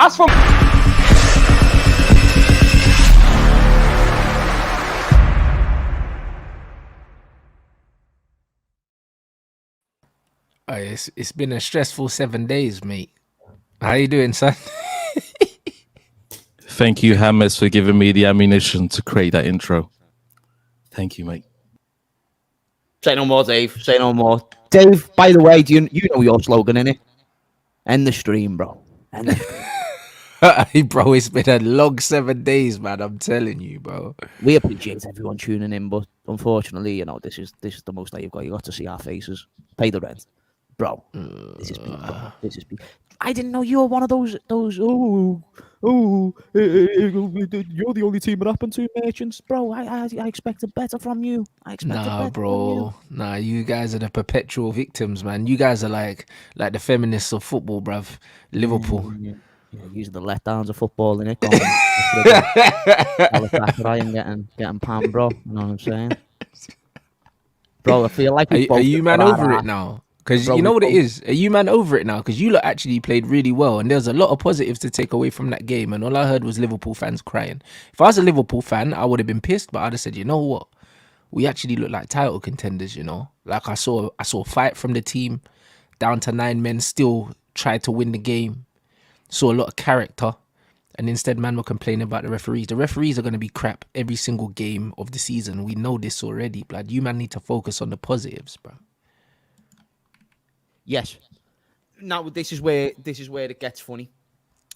As for it's been a stressful 7 days, mate. How you doing, son? Thank you, Hammers, for giving me the ammunition to create that intro. Thank you, mate. say no more, Dave. Say no more, Dave. By the way, do you know your slogan, innit? End the stream, bro. End the stream. Hey, bro, it's been a long 7 days, man. I'm telling you, bro. We appreciate everyone tuning in, but unfortunately, you know, this is the most that you've got. You got to see our faces. Pay the rent, bro. This is peak, bro. This is peak. I didn't know you were one of those. You're the only team it happened to, merchants, bro. I expected better from you. I expected better bro. from you. Nah, you guys are the perpetual victims, man. You guys are like the feminists of football, bruv. Liverpool. Yeah, using the letdowns of football, innit? and getting pan, bro. You know what I'm saying? Bro, I feel like are you man over it now? Because you know what it is? Are you man over it now? Because you lot actually played really well, and there's a lot of positives to take away from that game, and all I heard was Liverpool fans crying. If I was a Liverpool fan, I would have been pissed, but I'd have said, you know what? We actually look like title contenders, you know? Like I saw fight from the team, down to 9 men, still tried to win the game. Saw a lot of character, and instead, man, we're complaining about the referees. The referees are going to be crap every single game of the season. We know this already, blood. You man need to focus on the positives, bro. Yes. Now this is where it gets funny.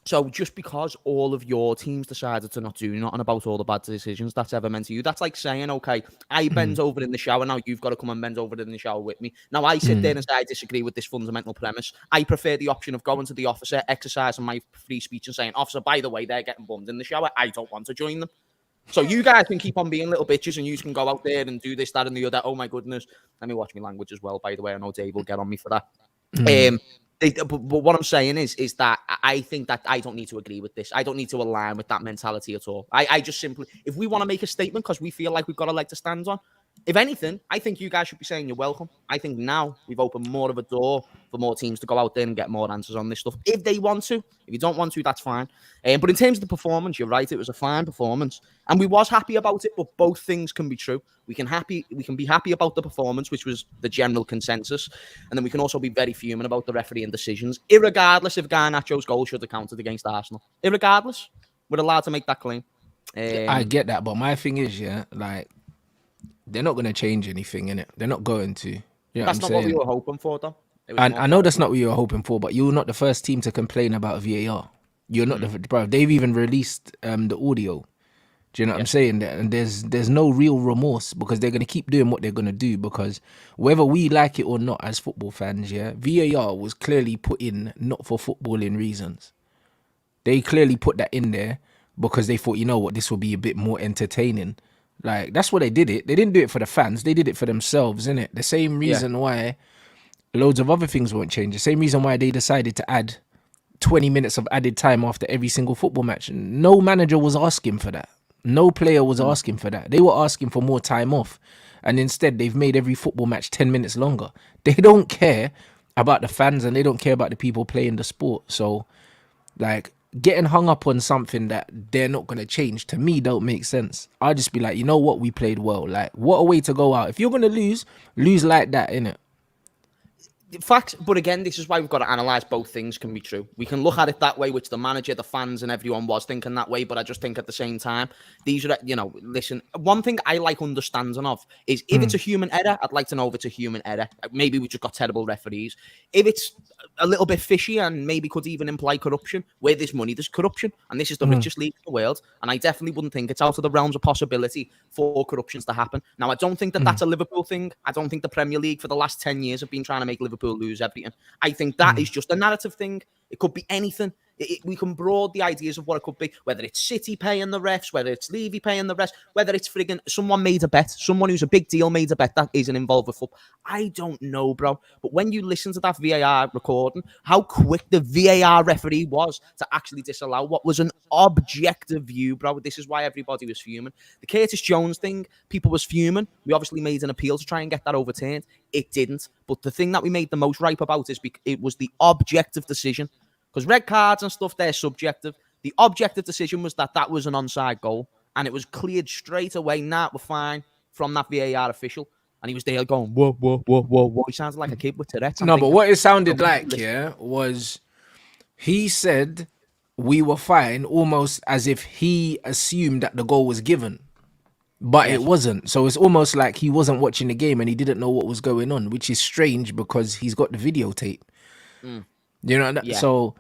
So just because all of your teams decided to not do nothing about all the bad decisions that's ever meant to you, that's like saying, okay, I bend over in the shower, now you've got to come and bend over in the shower with me. Now I sit there and say I disagree with this fundamental premise. I prefer the option of going to the officer, exercising my free speech and saying, officer, by the way, they're getting bummed in the shower. I don't want to join them. So you guys can keep on being little bitches and you can go out there and do this, that, and the other. Oh my goodness. Let me watch my language as well, by the way. I know Dave will get on me for that. But what I'm saying is that I think that I don't need to agree with this. I don't need to align with that mentality at all. I just simply, if we want to make a statement because we feel like we've got a leg to stand on, if anything, I think you guys should be saying you're welcome. I think now we've opened more of a door for more teams to go out there and get more answers on this stuff. If they want to, if you don't want to, that's fine. But in terms of the performance, you're right. It was a fine performance. And we was happy about it, but both things can be true. We can be happy about the performance, which was the general consensus. And then we can also be very fuming about the refereeing decisions, irregardless if Garnacho's goal should have counted against Arsenal. Irregardless, we're allowed to make that claim. I get that, but my thing is, like, they're not going to change anything, innit? They're not going to. You know that's not what we were hoping for, though. And I know that's not what you were hoping for, but you're not the first team to complain about VAR. You're not bro. They've even released the audio. Do you know what I'm saying? And there's no real remorse because they're going to keep doing what they're going to do, because whether we like it or not as football fans, VAR was clearly put in not for footballing reasons. They clearly put that in there because they thought, you know what, this will be a bit more entertaining. Like, that's why they did it. They didn't do it for the fans. They did it for themselves, innit? The same reason why loads of other things won't change. The same reason why they decided to add 20 minutes of added time after every single football match. No manager was asking for that. No player was asking for that. They were asking for more time off. And instead, they've made every football match 10 minutes longer. They don't care about the fans and they don't care about the people playing the sport. So, like, getting hung up on something that they're not going to change, to me, don't make sense. I'll just be like, you know what? We played well. Like, what a way to go out. If you're going to lose like that, innit? Facts, but again, this is why we've got to analyse both things can be true. We can look at it that way, which the manager, the fans, and everyone was thinking that way, but I just think at the same time, these are, listen, one thing I like understanding of is if it's a human error, I'd like to know if it's a human error. Maybe we just got terrible referees. If it's a little bit fishy and maybe could even imply corruption, where there's money, there's corruption, and this is the richest league in the world, and I definitely wouldn't think it's out of the realms of possibility for corruptions to happen. Now, I don't think that that's a Liverpool thing. I don't think the Premier League for the last 10 years have been trying to make Liverpool lose everything. I think that is just a narrative thing. It could be anything. We can broad the ideas of what it could be, whether it's City paying the refs, whether it's Levy paying the refs, whether it's frigging someone made a bet, someone who's a big deal made a bet that isn't involved with football. I don't know, bro. But when you listen to that VAR recording, how quick the VAR referee was to actually disallow what was an objective view, bro. This is why everybody was fuming. The Curtis Jones thing, people was fuming. We obviously made an appeal to try and get that overturned. It didn't. But the thing that we made the most ripe about is it was the objective decision. Because red cards and stuff, they're subjective. The objective decision was that was an onside goal, and it was cleared straight away. Nah, we're fine from that VAR official. And he was there going, whoa, whoa, whoa, whoa, whoa. He sounds like a kid with Tourette's. No, but what it sounded like, was he said we were fine, almost as if he assumed that the goal was given. But it wasn't. So it's almost like he wasn't watching the game and he didn't know what was going on, which is strange because he's got the videotape. You know, so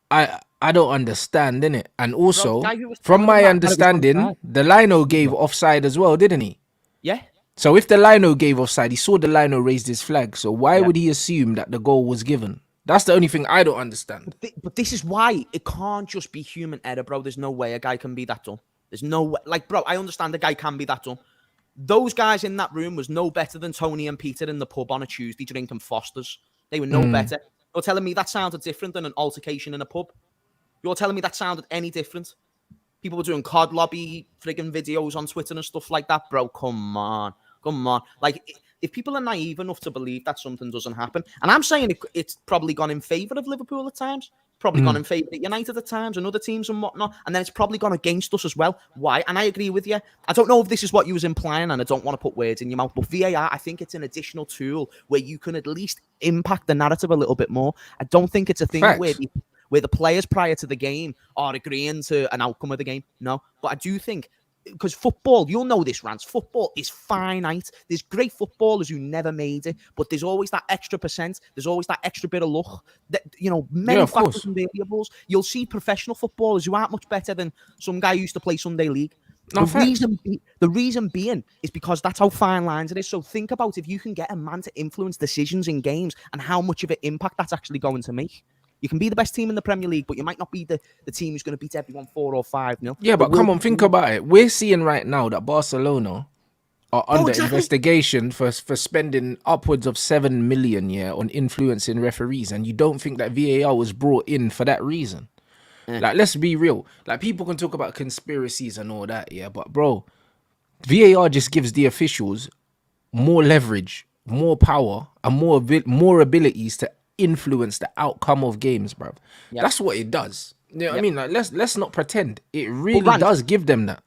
I don't understand, innit? And also, from my understanding, the Lino gave offside as well, didn't he? Yeah. So if the Lino gave offside, he saw the Lino raised his flag. So why would he assume that the goal was given? That's the only thing I don't understand. But this is why it can't just be human error, bro. There's no way a guy can be that dumb. There's no way. Like, bro, I understand a guy can be that dumb. Those guys in that room was no better than Tony and Peter in the pub on a Tuesday drinking Fosters. They were no better. You're telling me that sounded different than an altercation in a pub? You're telling me that sounded any different? People were doing COD lobby friggin' videos on Twitter and stuff like that, bro. Come on. Come on. Like, if people are naive enough to believe that something doesn't happen, and I'm saying it's probably gone in favour of Liverpool at times, probably gone in favour of United at times and other teams and whatnot, and then it's probably gone against us as well. Why? And I agree with you. I don't know if this is what you was implying, and I don't want to put words in your mouth, but VAR, I think it's an additional tool where you can at least impact the narrative a little bit more. I don't think it's a thing where the players prior to the game are agreeing to an outcome of the game. No, but I do think, because football, you'll know this, Rants, football is finite. There's great footballers who never made it, but there's always that extra percent. There's always that extra bit of luck. That, many factors and variables. You'll see professional footballers who aren't much better than some guy who used to play Sunday League. The reason being is because that's how fine lines it is. So think about if you can get a man to influence decisions in games and how much of an impact that's actually going to make. You can be the best team in the Premier League, but you might not be the team who's going to beat everyone 4 or 5-0. Yeah, but come on, think about it. We're seeing right now that Barcelona are under investigation for spending upwards of 7 million on influencing referees, and you don't think that VAR was brought in for that reason? Like, let's be real. Like, people can talk about conspiracies and all that, but bro, VAR just gives the officials more leverage, more power, and more abilities to influence the outcome of games, bro. That's what it does. You know what I mean? Like, let's not pretend. It really does give them that.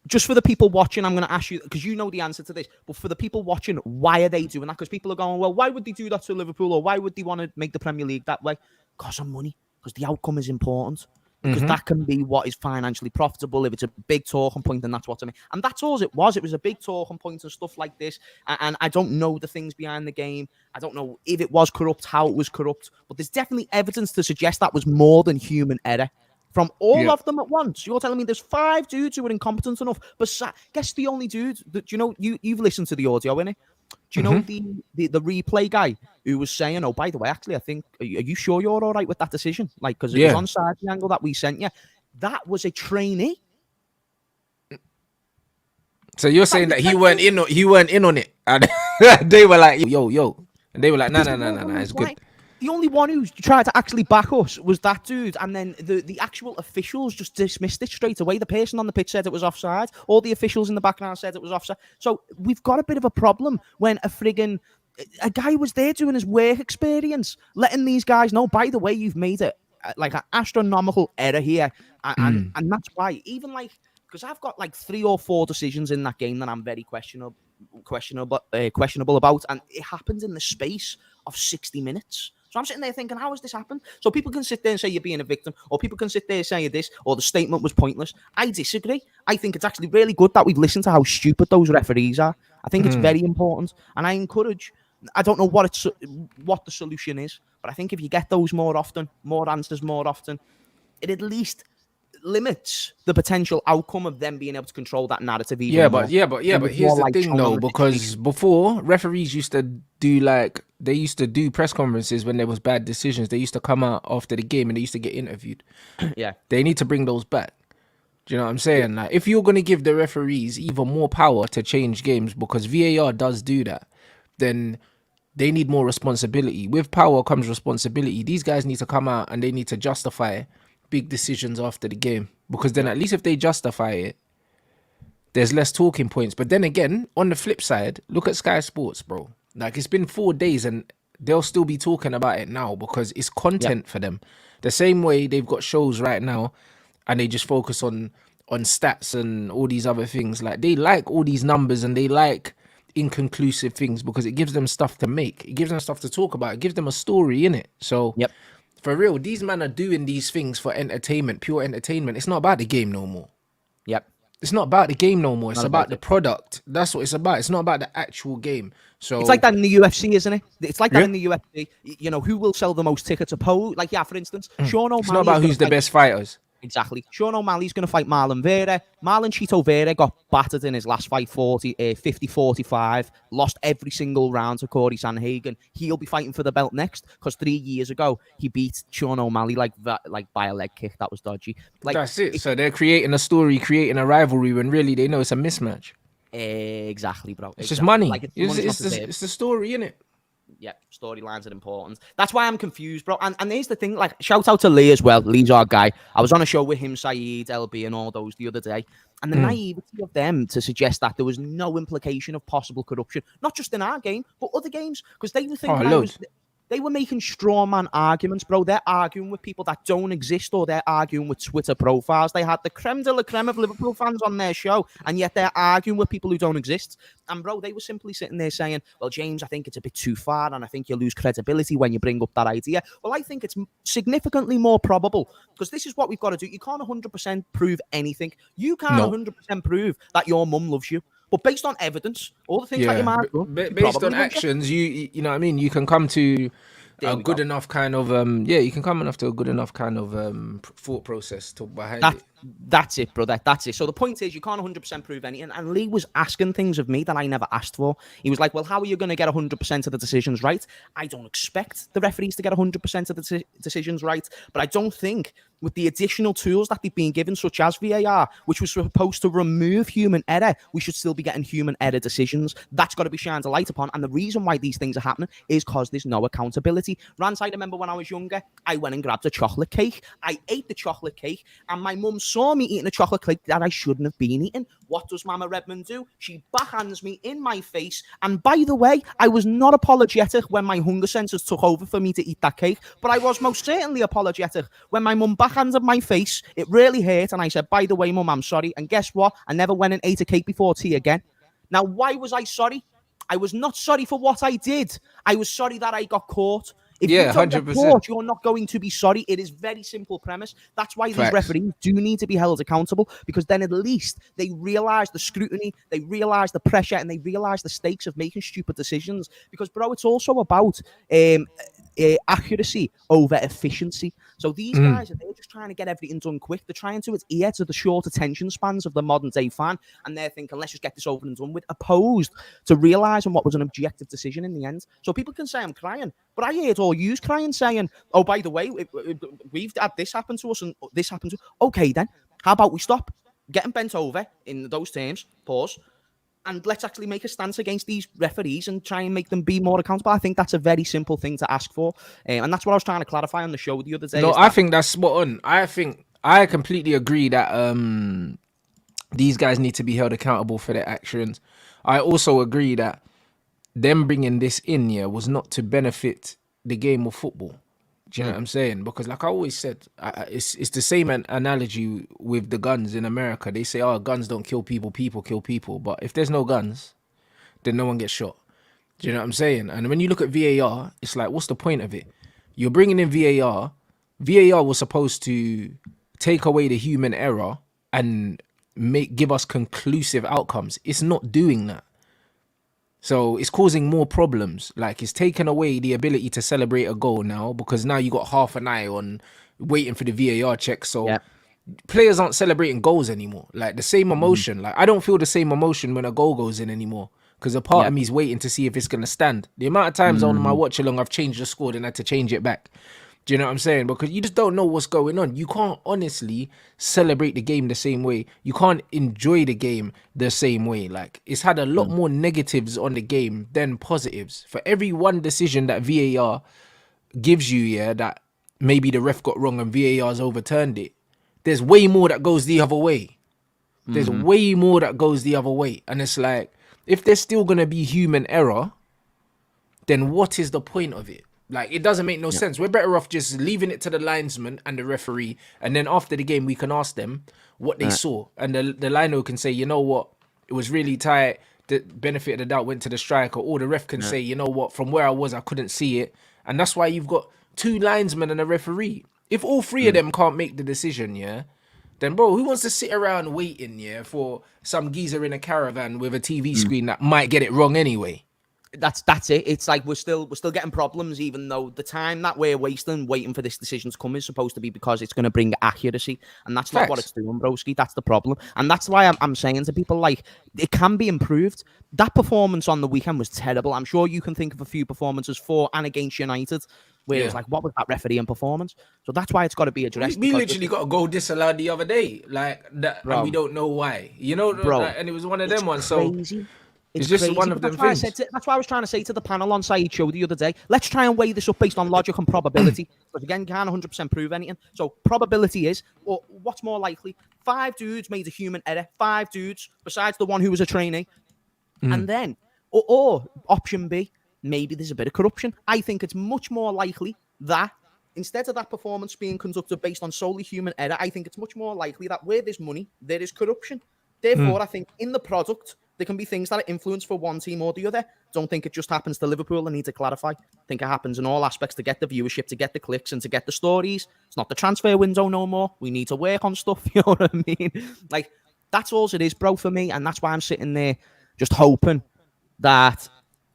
Just for the people watching, I'm going to ask you, because you know the answer to this, but for the people watching, why are they doing that? Because people are going, well, why would they do that to Liverpool, or why would they want to make the Premier League that way? Because of money. Because the outcome is important. Because that can be what is financially profitable. If it's a big talking point, then that's what I mean. And that's all it was. It was a big talking point and stuff like this. And I don't know the things behind the game. I don't know if it was corrupt, how it was corrupt. But there's definitely evidence to suggest that was more than human error from all of them at once. You're telling me there's 5 dudes who were incompetent enough. But guess the only dude that, you've listened to the audio, innit? Do you know the replay guy who was saying, oh, by the way, actually, I think, are you sure you're all right with that decision? Like, because it was on side the angle that we sent you. That was a trainee. So you're saying that he weren't in on it. And they were like, yo. And they were like, no, it's good. The only one who tried to actually back us was that dude, and then the actual officials just dismissed it straight away. The person on the pitch said it was offside. All the officials in the background said it was offside. So we've got a bit of a problem when a guy was there doing his work experience, letting these guys know, by the way, you've made it like an astronomical error here. And that's why, even because I've got 3 or 4 decisions in that game that I'm very questionable about, and it happened in the space of 60 minutes. So I'm sitting there thinking, how has this happened? So people can sit there and say you're being a victim, or people can sit there and say this, or the statement was pointless. I disagree. I think it's actually really good that we've listened to how stupid those referees are. I think it's very important, and I encourage. I don't know what the solution is, but I think if you get those more often, more answers more often, it at least limits the potential outcome of them being able to control that narrative even more. But here's the thing though, because before, referees used to do press conferences when there was bad decisions. They used to come out after the game and they used to get interviewed. They need to bring those back. Do you know what I'm saying? Like, if you're going to give the referees even more power to change games, because VAR does do that, then they need more responsibility. With power comes responsibility. These guys need to come out and they need to justify big decisions after the game, because then at least if they justify it, there's less talking points. But then again, on the flip side, look at Sky Sports, bro. Like, it's been 4 days and they'll still be talking about it now because it's content for them. The same way they've got shows right now, and they just focus on stats and all these other things. Like they like all these numbers and they like inconclusive things because it gives them stuff to make. It gives them stuff to talk about. It gives them a story in it. So Yep. for real, these men are doing these things for entertainment, pure entertainment. It's not about the game no more. Yep. It's not about the game no more. It's Not about about the it. product. That's what it's about. It's not about the actual game. So It's like that in the UFC, isn't it? It's like that Yeah. in the UFC. You know, who will sell the most tickets? Like, yeah, for instance, Sean O'Malley. it's not about who's the best fighters. Exactly. Sean O'Malley's going to fight Marlon Vera. Marlon Chito Vera got battered in his last fight 50-45, lost every single round to Corey Sanhagen. He'll be fighting for the belt next because 3 years ago, he beat Sean O'Malley like by a leg kick. That was dodgy. Like, That's it. So they're creating a story, creating a rivalry when really they know it's a mismatch. Exactly, bro. It's just money. Like, It's, money's it's, not the, deserved. it's the story, innit? Yeah, storylines are important. That's why I'm confused, bro. And here's the thing, like, shout out to Lee as well. Lee's our guy. I was on a show with him, Saeed, LB, and all those the other day. And the naivety of them to suggest that there was no implication of possible corruption, not just in our game, but other games, because they were thinking loads. they were making straw man arguments, bro. They're arguing with people that don't exist, or they're arguing with Twitter profiles. They had the creme de la creme of Liverpool fans on their show, and yet they're arguing with people who don't exist. And, bro, they were simply sitting there saying, well, James, I think it's a bit too far, and I think you lose credibility when you bring up that idea. Well, I think it's significantly more probable, because this is what we've got to do. You can't 100% prove anything. You can't No. 100% prove that your mum loves you. But based on evidence, all the things that your man done, based on actions, you know what I mean. You can come to a good enough kind of you can come enough to a good enough kind of thought process to behind it. That's it, brother. That's it. So the point is, you can't 100% prove anything. And Lee was asking things of me that I never asked for. He was like, well, how are you going to get 100% of the decisions right? I don't expect the referees to get 100% of the decisions right. But I don't think with the additional tools that they've been given, such as VAR, which was supposed to remove human error, we should still be getting human error decisions. That's got to be shined a light upon. And the reason why these things are happening is because there's no accountability. Rance, I remember when I was younger, I went and grabbed a chocolate cake. I ate the chocolate cake, and my mum saw me eating a chocolate cake that I shouldn't have been eating. What does Mama Redmond do? She backhands me in my face. And by the way, I was not apologetic when my hunger sensors took over for me to eat that cake, but I was most certainly apologetic when my mum backhanded my face. It really hurt, and I said, by the way, Mum, I'm sorry. And guess what? I never went and ate a cake before tea again. Now, why was I sorry? I was not sorry for what I did. I was sorry that I got caught. If you don't get 100%. caught, you're not going to be sorry. It is very simple premise. That's why these referees do need to be held accountable, because then at least they realise the scrutiny, they realise the pressure, and they realise the stakes of making stupid decisions. Because, bro, it's also about accuracy over efficiency. So these guys, they're just trying to get everything done quick. They're trying to adhere to the short attention spans of the modern day fan, and they're thinking, let's just get this over and done with, opposed to realising what was an objective decision in the end. So people can say I'm crying, but I heard all yous crying, saying, oh, by the way, we've had this happen to us and this happened to us. Okay, then, how about we stop getting bent over in those terms, pause, and let's actually make a stance against these referees and try and make them be more accountable. I think that's a very simple thing to ask for. And that's what I was trying to clarify on the show the other day. No, I think that's spot on. I completely agree that these guys need to be held accountable for their actions. I also agree that them bringing this in was not to benefit the game of football. Do you know what I'm saying? Because like I always said, it's the same analogy with the guns in America. They say, oh, guns don't kill people, people kill people. But if there's no guns, then no one gets shot. Do you know what I'm saying? And when you look at VAR, it's like, what's the point of it? You're bringing in VAR. VAR was supposed to take away the human error and give us conclusive outcomes. It's not doing that. So it's causing more problems. Like, it's taken away the ability to celebrate a goal now, because now you got half an eye on waiting for the VAR check. So players aren't celebrating goals anymore. Like, the same emotion. Like, I don't feel the same emotion when a goal goes in anymore, because a part of me is waiting to see if it's going to stand. The amount of times on my watch along I've changed the score and had to change it back. Do you know what I'm saying? Because you just don't know what's going on. You can't honestly celebrate the game the same way. You can't enjoy the game the same way. Like, it's had a lot more negatives on the game than positives. For every one decision that VAR gives you, that maybe the ref got wrong and VAR's overturned it, there's way more that goes the other way. There's way more that goes the other way. And it's like, if there's still going to be human error, then what is the point of it? Like, it doesn't make no sense. We're better off just leaving it to the linesman and the referee, and then after the game, we can ask them what they saw, and the lino can say, you know what, it was really tight. The benefit of the doubt went to the striker, or the ref can say, you know what, from where I was, I couldn't see it, and that's why you've got 2 linesmen and a referee. If all 3 of them can't make the decision, then bro, who wants to sit around waiting, for some geezer in a caravan with a TV screen that might get it wrong anyway? That's it. It's like we're still getting problems, even though the time that we're waiting for this decision to come is supposed to be because it's going to bring accuracy, and that's not what it's doing, broski. That's the problem, and that's why I'm saying to people, like, it can be improved. That performance on the weekend was terrible. I'm sure you can think of a few performances for and against United where it was like, what was that refereeing performance? So that's why it's got to be addressed. We literally got a goal disallowed the other day, like that, and we don't know why. And it was one of them ones. Crazy. So. It's just crazy, one of them things. That's why I was trying to say to the panel on Saeed's show the other day, let's try and weigh this up based on logic and probability. Because again, you can't 100% prove anything. So probability is, or what's more likely, 5 dudes made a human error, 5 dudes, besides the one who was a trainee. And then, or option B, maybe there's a bit of corruption. I think it's much more likely that instead of that performance being conducted based on solely human error, I think it's much more likely that where there's money, there is corruption. Therefore, I think in the product, there can be things that are influenced for one team or the other. Don't think it just happens to Liverpool. I need to clarify. I think it happens in all aspects to get the viewership, to get the clicks, and to get the stories. It's not the transfer window no more. We need to work on stuff. You know what I mean? Like, that's all it is, bro, for me. And that's why I'm sitting there just hoping that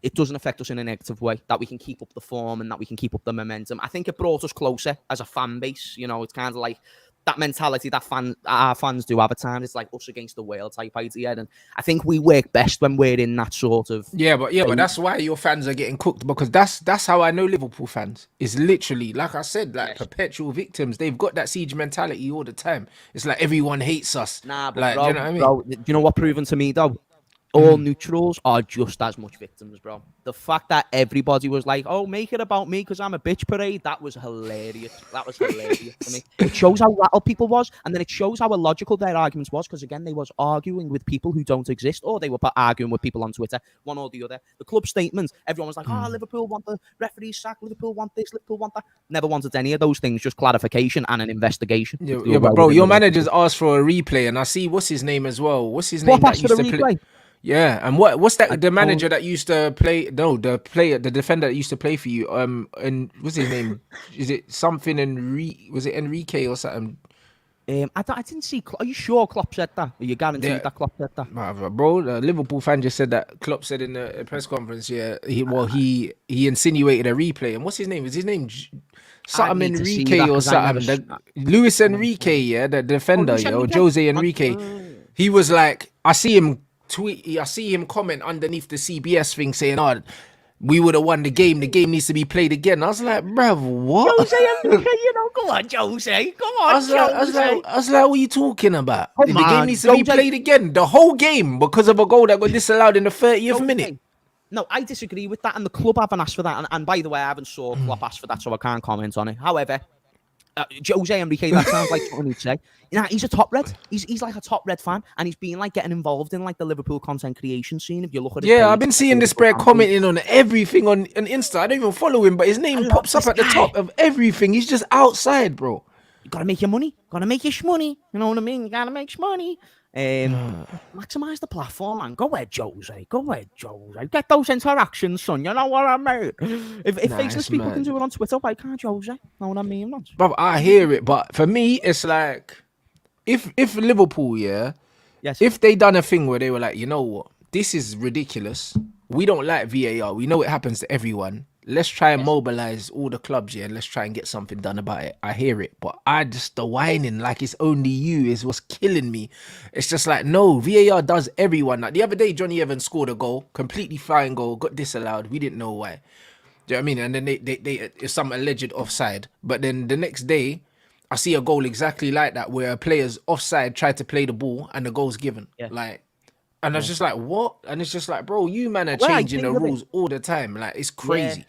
it doesn't affect us in a negative way, that we can keep up the form and that we can keep up the momentum. I think it brought us closer as a fan base. It's kind of like that mentality that our fans do have at times. It's like us against the world type idea, and I think we work best when we're in that sort of but that's why your fans are getting cooked, because that's how I know Liverpool fans. It's literally, like I said, like perpetual victims. They've got that siege mentality all the time. It's like everyone hates us. Nah, but like, bro, do you know what I mean? Bro, you know what proven to me though? All neutrals are just as much victims, bro. The fact that everybody was like, oh, make it about me because I'm a bitch parade, that was hilarious. That was hilarious to me. It shows how rattled people was, and then it shows how illogical their arguments was, because, again, they was arguing with people who don't exist, or they were arguing with people on Twitter, one or the other. The club statements, everyone was like, oh, Liverpool want the referees sacked, Liverpool want this, Liverpool want that. Never wanted any of those things, just clarification and an investigation. Yeah, but bro, your managers asked for a replay, and I see, what's his name as well? What's his name that used to play? Yeah, and what's that? The manager that used to play? No, the defender that used to play for you. And what's his name? Is it something Was it Enrique or something? I didn't see. Are you sure Klopp said that? Are you guaranteed that Klopp said that? Bro, the Liverpool fan just said that Klopp said in the press conference. Yeah, he insinuated a replay. And what's his name? Is his name something Enrique or something? Luis Enrique, yeah, the defender, or Jose Enrique. He was like, I see him comment underneath the CBS thing saying, oh, we would have won the game needs to be played again. I was like, bruv, what? Jose Enrique, go on, Jose, come on, I was like, what are you talking about? The game needs to be played again, the whole game, because of a goal that got disallowed in the 30th minute. No, I disagree with that, and the club haven't asked for that, and by the way, I haven't saw Klopp ask for that, so I can't comment on it. However, Jose Enrique, that sounds like something he'd say. He's a top red. He's like a top red fan, and he's been like getting involved in like the Liverpool content creation scene. If you look at his page, I've been seeing this spread commenting on everything on Insta. I don't even follow him, but his name pops up at the top of everything. He's just outside, bro. You gotta make your money. Gotta make your shmoney. You know what I mean? You gotta make shmoney. Maximize the platform, man. Go ahead, Jose. Get those interactions, son. You know what I mean? If faceless people can do it on Twitter, why can't Jose? Know what I mean? But I hear it, but for me, it's like if Liverpool, if they done a thing where they were like, you know what, this is ridiculous. We don't like VAR. We know it happens to everyone. Let's try and mobilize all the clubs, and let's try and get something done about it. I hear it, but the whining like it's only you is what's killing me. It's just like, no, VAR does everyone. Like the other day, Johnny Evans scored a goal, completely fine goal, got disallowed. We didn't know why. Do you know what I mean? And then they it's some alleged offside. But then the next day, I see a goal exactly like that where a player's offside tried to play the ball and the goal's given. Yeah. And I was just like, what? And it's just like, bro, you man are changing the rules all the time. Like, it's crazy.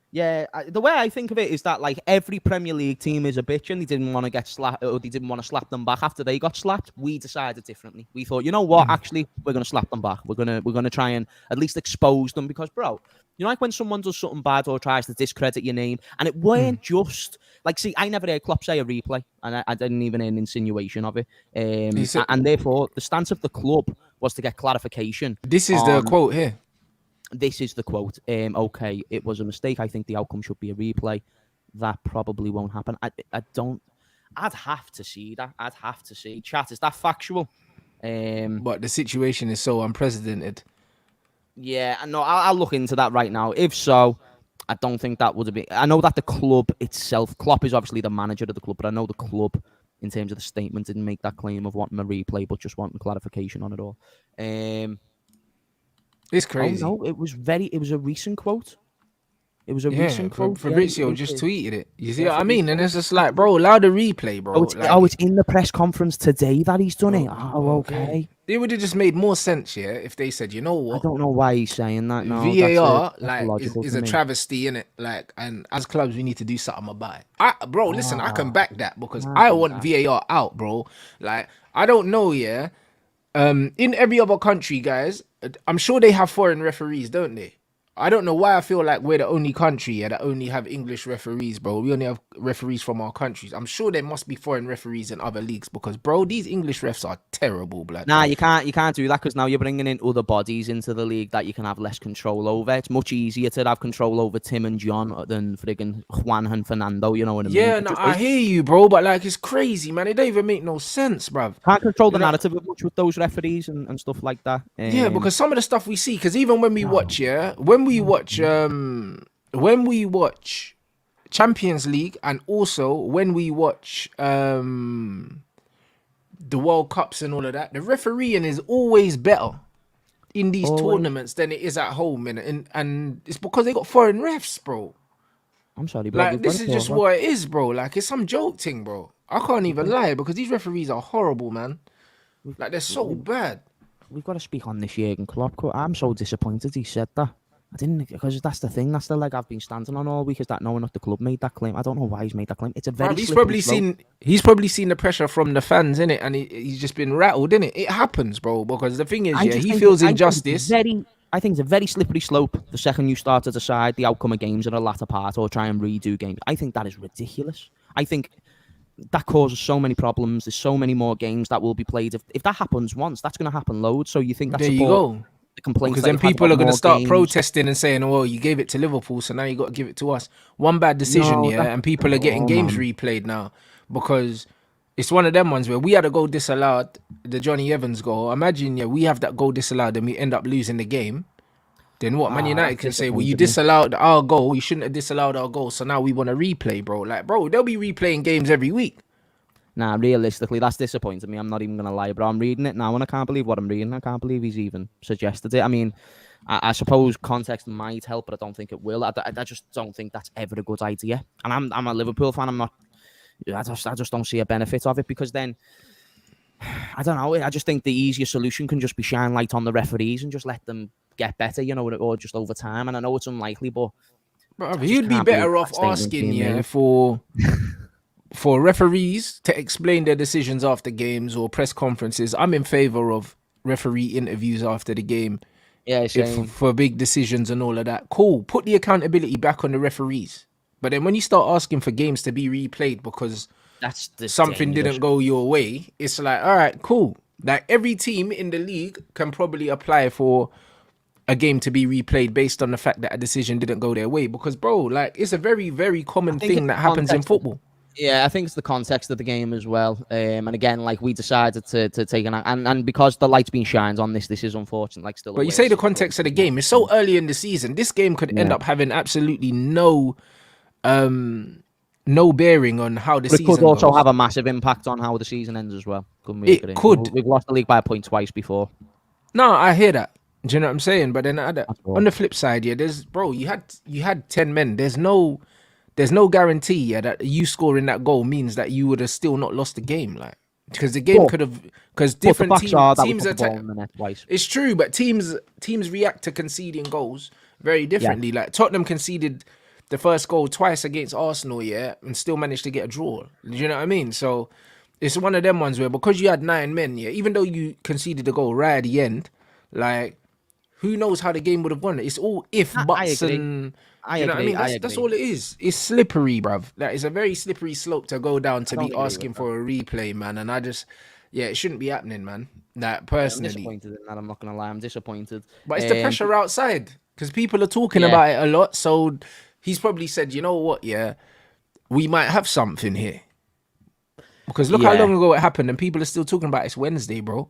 Yeah, the way I think of it is that like every Premier League team is a bitch, and they didn't want to get slapped, or they didn't want to slap them back after they got slapped. We decided differently. We thought, you know what? Actually, we're gonna slap them back. We're gonna try and at least expose them because, bro, you know, like when someone does something bad or tries to discredit your name, and it weren't just like, see, I never heard Klopp say a replay, and I didn't even hear an insinuation of it. said- And therefore, the stance of the club was to get clarification. This is the quote here. This is the quote. Okay, it was a mistake. I think the outcome should be a replay. That probably won't happen. I don't. I'd have to see that. I'd have to see. Chat, is that factual? But the situation is so unprecedented. Yeah, no, I'll look into that right now. If so, I don't think that would have been. I know that the club itself, Klopp is obviously the manager of the club, but I know the club, in terms of the statement, didn't make that claim of wanting a replay, but just wanting clarification on it all. It's crazy. Oh no, it was a recent quote. It was a Yeah, recent quote. Fabrizio just tweeted it. You see what I mean? And it's just like, bro, allow the replay, bro. It's in the press conference today that he's done it. Oh, okay. It would have just made more sense, yeah, if they said, you know what? I don't know why he's saying that. No, VAR that's is a travesty, innit? Like, and as clubs, we need to do something about it. Bro, listen, I can back that because I want VAR out, bro. Like, I don't know, yeah. In every other country, guys, I'm sure they have foreign referees, don't they? I don't know why I feel like we're the only country that only have English referees, bro. We only have referees from our countries. I'm sure there must be foreign referees in other leagues because, bro, these English refs are terrible, blood. Nah, you can't do that because now you're bringing in other bodies into the league that you can have less control over. It's much easier to have control over Tim and John than friggin' Juan and Fernando, you know what I mean? Yeah, no, I hear you, bro, but like, it's crazy, man. It don't even make no sense, bruv. Can't control the narrative much with those referees and stuff like that. Yeah, because some of the stuff we see, because even when we watch, when we watch Champions League and also when we watch the World Cups and all of that, the refereeing is always better in these tournaments than it is at home, and it's because they got foreign refs, bro. I'm sorry, bro. Like, this is just what it is, bro. Like, it's some joke thing, bro. I can't even lie because these referees are horrible, man. Like, they're so bad. We've got to speak on this Jurgen Klopp. I'm so disappointed he said that. I didn't, because that's the thing. That's the leg I've been standing on all week, is that no one at the club made that claim. I don't know why he's made that claim. It's a very he's probably seen the pressure from the fans, innit? And he's just been rattled, innit? It happens, bro. Because the thing is, he feels injustice. I think it's a very slippery slope the second you start to decide the outcome of games in a latter part or try and redo games. I think that is ridiculous. I think that causes so many problems. There's so many more games that will be played. If that happens once, that's going to happen loads. So you think that's there you go. The complaints, because then people are going to start protesting and saying, "Oh, you gave it to Liverpool, so now you got to give it to us." One bad decision, and people are getting games replayed now because it's one of them ones where we had a goal disallowed, the Johnny Evans goal. Imagine, we have that goal disallowed and we end up losing the game. Then what? Man United can say, "Well, you disallowed our goal. You shouldn't have disallowed our goal. So now we want to replay, bro." Like, bro, they'll be replaying games every week. Nah, realistically, that's disappointing me. I'm not even going to lie, bro. I'm reading it now and I can't believe what I'm reading. I can't believe he's even suggested it. I mean, I suppose context might help, but I don't think it will. I just don't think that's ever a good idea. And I'm a Liverpool fan. I just don't see a benefit of it because then, I don't know. I just think the easier solution can just be shine light on the referees and just let them get better, or just over time. And I know it's unlikely, but... Bro, you'd be better off asking, for referees to explain their decisions after games or press conferences. I'm in favor of referee interviews after the game. Yeah, for big decisions and all of that. Cool. Put the accountability back on the referees. But then when you start asking for games to be replayed because something didn't go your way, it's like, all right, cool. Like, every team in the league can probably apply for a game to be replayed based on the fact that a decision didn't go their way. Because, bro, like, it's a very, very common thing that happens in football. Yeah, I think it's the context of the game as well. And again, like, we decided to take and because the light's been shined on this is unfortunate. Like, still. But you say the context of the game. It's so early in the season. This game could end up having absolutely no bearing on how the season goes. It could also have a massive impact on how the season ends as well. It could. We've lost the league by a point twice before. No, I hear that. Do you know what I'm saying? But then on the flip side, you had 10 men. There's no guarantee that you scoring that goal means that you would have still not lost the game, like, because the game could have, because different teams attack. It's true, but teams react to conceding goals very differently. Like, Tottenham conceded the first goal twice against Arsenal, yeah, and still managed to get a draw. Do you know what I mean? So it's one of them ones where because you had 9 men, yeah, even though you conceded a goal right at the end, like who knows how the game would have gone? It's all if, I buts, agree. and I do you know what I agree. mean? I That's agree. all it is. It's slippery, bruv. Like, it's a very slippery slope to go down to don't be agree with asking that. for a replay, man. And I just, yeah, it shouldn't be happening, man. Like I'm personally, disappointed in that. I'm not gonna lie. I'm disappointed. but it's the pressure outside because people are talking Yeah. about it a lot. So he's probably said, you know what, yeah, we might have something here. Because look how Yeah. long ago it happened, and people are still talking about it's Wednesday, bro.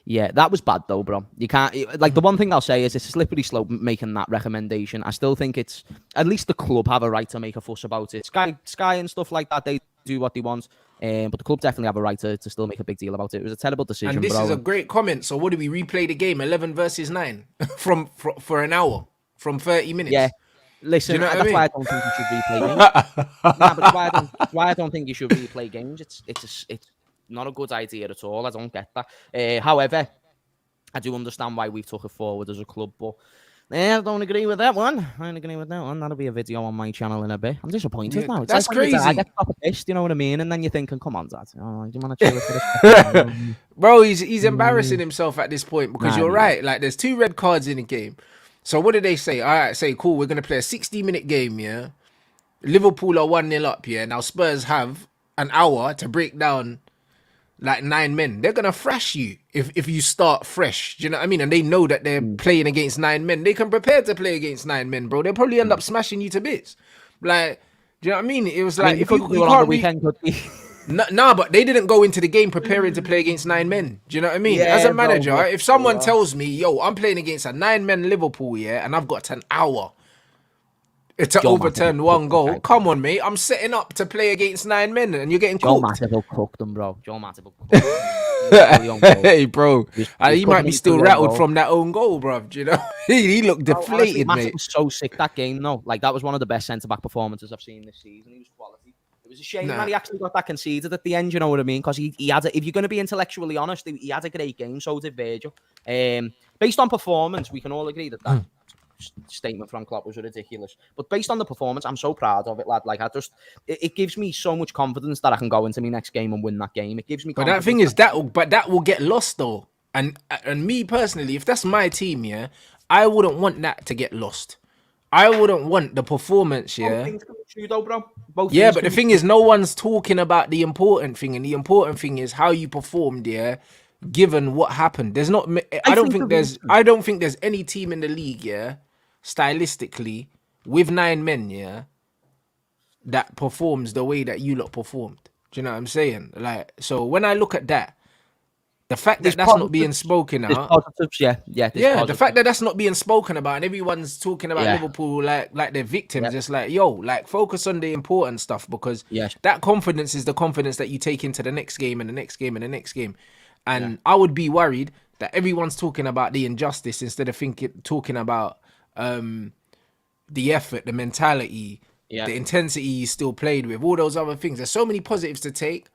Yeah, that was bad though, bro. You can't like the one thing I'll say is it's a slippery slope making that recommendation. I still think it's at least the club have a right to make a fuss about it. Sky and stuff like that, they do what they want. But the club definitely have a right to still make a big deal about it. It was a terrible decision, And this bro. is a great comment. So what do we replay the game 11 versus 9 for an hour from 30 minutes? Yeah. Listen, you know what I that's why I mean? don't think you should replay games. Nah, but why I don't think you should replay games. It's not a good idea at all. I don't get that. However, I do understand why we've took it forward as a club, but I don't agree with that one. I don't agree with that one. That'll be a video on my channel in a bit. I'm disappointed Yeah, now. It's that's like when your dad crazy. gets proper pissed, you know what I mean? And then you're thinking, come on, Dad. Oh, do you want to chill for this? Bro, he's embarrassing himself at this point because Nah, you're he right. Like, there's 2 red cards in the game. So what do they say? All right, say, cool, we're going to play a 60-minute game, yeah? Liverpool are 1-0 up, yeah? Now Spurs have an hour to break down like 9 men. They're going to thrash you if you start fresh. Do you know what I mean? And they know that they're playing against 9 men. They can prepare to play against 9 men, bro. They'll probably end up smashing you to bits. Like, do you know what I mean? It was I like, mean, if because you we were on can't the weekend, could be. Nah, but they didn't go into the game preparing to play against 9 men. Do you know what I mean? As Yeah, a manager, bro, if someone tells me, yo, I'm playing against a 9-man Liverpool, yeah, and I've got an hour to Joe overturn Matip one cooked goal, them, come on, mate. I'm setting up to play against 9 men and you're getting Joe cooked. Matip will cook them, bro. Joe Matip will cook them. Hey, bro. He's He might be cooking still them through rattled goal. from that own goal, bro. Do you know? He looked Bro, honestly, deflated, Matip mate. was so sick that game, though. Like, that was one of the best centre-back performances I've seen this season. He was quality. It was a shame Nah. that he actually got that conceded at the end, you know what I mean? Because he had, if you're going to be intellectually honest, he had a great game, so did Virgil. Based on performance, we can all agree that statement from Klopp was ridiculous. But based on the performance, I'm so proud of it, lad. Like, it gives me so much confidence that I can go into my next game and win that game. It gives me But confidence. that thing is that will get lost though. And me personally, if that's my team, yeah, I wouldn't want that to get lost. I wouldn't want the performance, Both yeah. things can be true, though, bro. Both Yeah, things but can the be thing is, no one's talking about the important thing, and the important thing is how you performed, yeah. Given what happened, there's not. I don't think there's any team in the league, yeah, stylistically with 9 men, yeah, that performs the way that you lot performed. Do you know what I'm saying? Like, so when I look at that, the fact that There's that's not positives. being spoken There's out. positives, yeah. Yeah, the Positives. fact that that's not being spoken about and everyone's talking about Yeah. Liverpool like they're victims, Yeah. it's like, yo, like focus on the important stuff because Yes. that confidence is the confidence that you take into the next game and the next game and the next game. And I would be worried that everyone's talking about the injustice instead of talking about the effort, the mentality, Yeah. the intensity you still played with, all those other things. There's so many positives to take.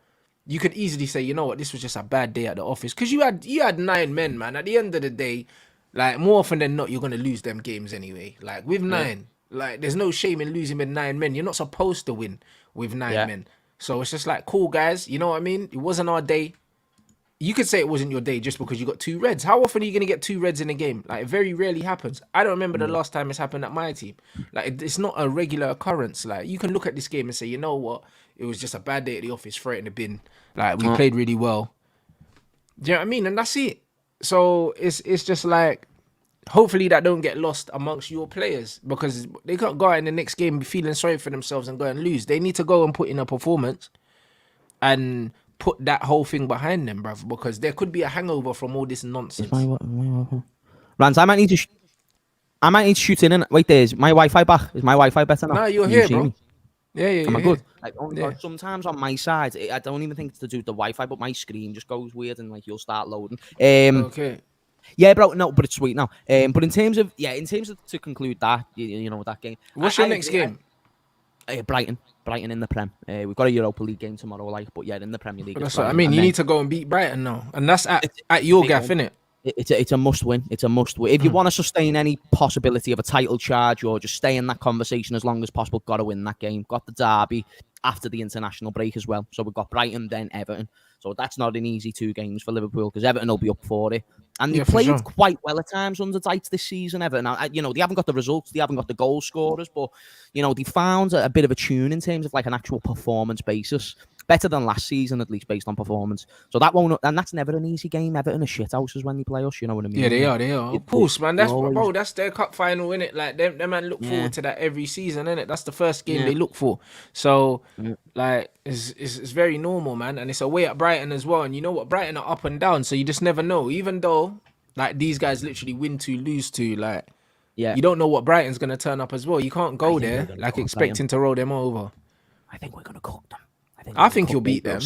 You could easily say, you know what, this was just a bad day at the office because you had 9 men, man. At the end of the day, like more often than not, you're gonna lose them games anyway. Like with 9, like there's no shame in losing with 9 men. You're not supposed to win with 9 men. So it's just like, cool guys, you know what I mean? It wasn't our day. You could say it wasn't your day just because you got 2 reds. How often are you gonna get 2 reds in a game? Like it very rarely happens. I don't remember the last time it's happened at my team. Like it's not a regular occurrence. Like you can look at this game and say, you know what? It was just a bad day at the office, throw it in the bin. Like we played really well. Do you know what I mean? And that's it. So it's just like, hopefully that don't get lost amongst your players because they can't go out in the next game feeling sorry for themselves and go and lose. They need to go and put in a performance and put that whole thing behind them, bruv, because there could be a hangover from all this nonsense. Rants, I might need to shoot in. Wait, there's my Wi-Fi back. Is my Wi-Fi better now? Nah, you're Can you here, see bro. me? Yeah, Am I yeah. good? Like, only Yeah. sometimes on my side, I don't even think it's to do with the Wi-Fi, but my screen just goes weird and like you'll start loading. Okay. Yeah, bro. No, but it's sweet now. But in terms of to conclude that, you know, that game. What's your next game? Brighton in the Prem. We've got a Europa League game tomorrow, like, but yeah, in the Premier League. That's it's what I Brighton. mean. And You then need to go and beat Brighton now, and that's at your big gaff, one. innit? It's a must win. It's a must win. If you want to sustain any possibility of a title charge or just stay in that conversation as long as possible, got to win that game. Got the derby after the international break as well. So we've got Brighton, then Everton. So that's not an easy 2 games for Liverpool because Everton will be up for it. And they played quite well at times under Dykes this season, Everton. They haven't got the results, they haven't got the goal scorers, but, they found a bit of a tune in terms of like an actual performance basis. Better than last season, at least based on performance. So that won't, and that's never an easy game. Everton are shithouses when they play us, you know what I mean? Yeah, they are. Of course, man. That's their cup final, innit? Like, them man look forward to that every season, innit? That's the first game they look for. So, like, it's very normal, man. And it's away at Brighton as well. And you know what? Brighton are up and down, so you just never know. Even though, like, these guys literally win 2, lose 2, like, you don't know what Brighton's going to turn up as well. You can't go there, like, expecting to roll them over. I think we're going to cook them. I think you'll beat them,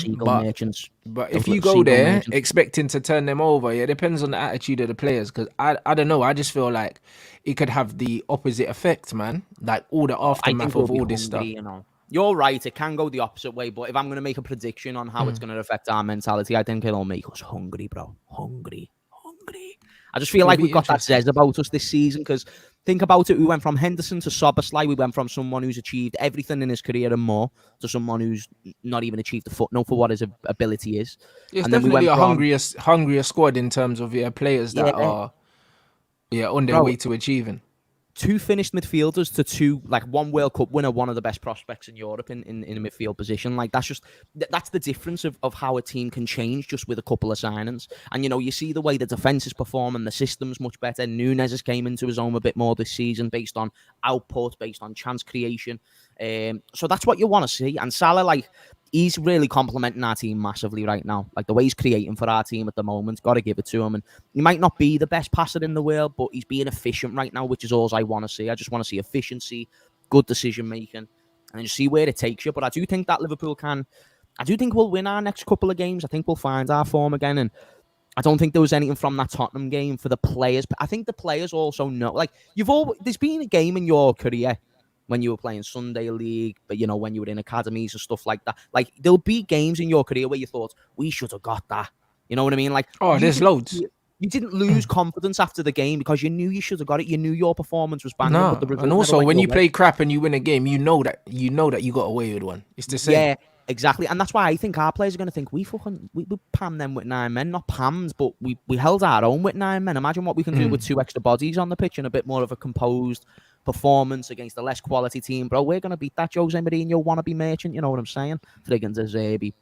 but if you go there expecting to turn them over, it depends on the attitude of the players. Because I don't know, I just feel like it could have the opposite effect, man. Like all the aftermath of all this stuff. You're right, it can go the opposite way. But if I'm going to make a prediction on how it's going to affect our mentality, I think it'll make us hungry, bro. Hungry. I just feel like we've got that says about us this season because think about it. We went from Henderson to Szoboszlai. We went from someone who's achieved everything in his career and more to someone who's not even achieved a footnote for what his ability is. It's definitely a hungrier squad in terms of players that are on their way to achieving. 2 finished midfielders to 2, like 1 World Cup winner, one of the best prospects in Europe in a midfield position. Like that's the difference of how a team can change just with a couple of signings. And you see the way the defense is performing, the system's much better. Núñez has came into his own a bit more this season based on output, based on chance creation. So that's what you want to see. And Salah, like, he's really complimenting our team massively right now. Like the way he's creating for our team at the moment, got to give it to him. And he might not be the best passer in the world, but he's being efficient right now, which is all I want to see. I just want to see efficiency, good decision making, and just see where it takes you. But I do think that I do think we'll win our next couple of games. I think we'll find our form again. And I don't think there was anything from that Tottenham game for the players. But I think the players also know, like, there's been a game in your career when you were playing Sunday League, but when you were in academies and stuff like that. Like, there'll be games in your career where you thought, we should have got that. You know what I mean? Like, there's loads. You didn't lose confidence after the game because you knew you should have got it. You knew your performance was banging. No, and also when you play crap and you win a game, you know that you got away with one. It's the same. Yeah, exactly. And that's why I think our players are going to think we pammed them with 9 men, not pammed, but we held our own with 9 men. Imagine what we can do with 2 extra bodies on the pitch and a bit more of a composed performance against a less quality team, bro. We're gonna beat that Jose Mourinho wannabe merchant. You know what I'm saying? Friggin' De Zerbi.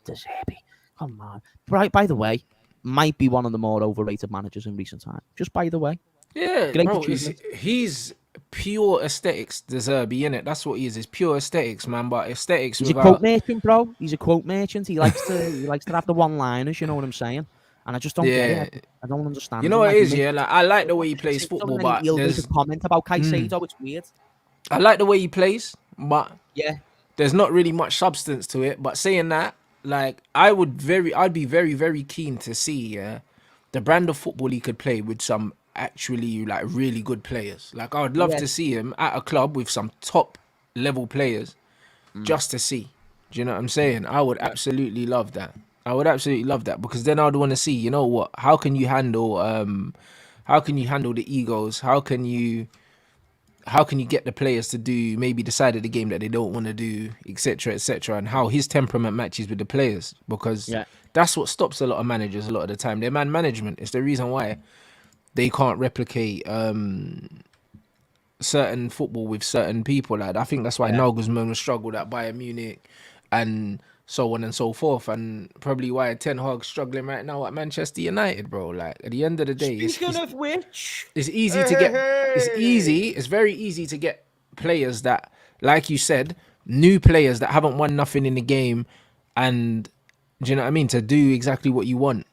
Come on. Right. By the way, might be one of the more overrated managers in recent time. Just by the way. Yeah, bro. He's pure aesthetics. De Zerbi, innit? That's what he is. It's pure aesthetics, man. But aesthetics. He's a quote merchant, bro. He's a quote merchant. He likes to have the one-liners. You know what I'm saying? And I just don't get it. I don't understand. You know what it is, yeah? Like, I like the way he plays football, but there's a comment about Caicedo. It's weird. I like the way he plays, but there's not really much substance to it. But saying that, like, I'd be very, very keen to see the brand of football he could play with some actually like really good players. Like, I would love to see him at a club with some top level players, just to see. Do you know what I'm saying? I would absolutely love that. Because then I'd want to see, you know what? How can you handle the egos? How can you get the players to do maybe the side of the game that they don't want to do, etc., and how his temperament matches with the players? Because that's what stops a lot of managers a lot of the time. Their man management is the reason why they can't replicate certain football with certain people. Like, I think that's why Nagelsmann struggled at Bayern Munich and so on and so forth, and probably why Ten Hag's struggling right now at Manchester United, bro. Like, at the end of the day, it's very easy to get players that, like you said, new players that haven't won nothing in the game, and do you know what I mean, to do exactly what you want,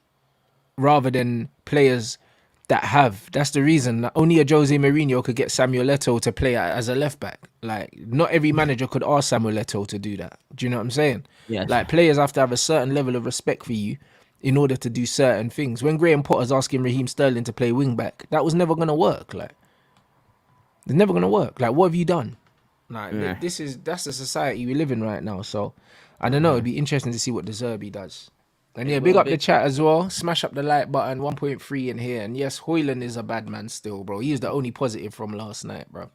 rather than players that have. That's the reason that only a Jose Mourinho could get Samuel Eto'o to play as a left back. Like, not every manager could ask Samuel Eto'o to do that. Do you know what I'm saying? Yeah. Like, players have to have a certain level of respect for you in order to do certain things. When Graham Potter's asking Raheem Sterling to play wing back, that was never gonna work. Like, it's never gonna work. Like, what have you done? Like, that's the society we live in right now. So I don't know. It'd be interesting to see what De Zerbi does. And yeah, big up the chat as well. Smash up the like button. 1.3 in here. And yes, Hoijlund is a bad man still, bro. He is the only positive from last night, bro.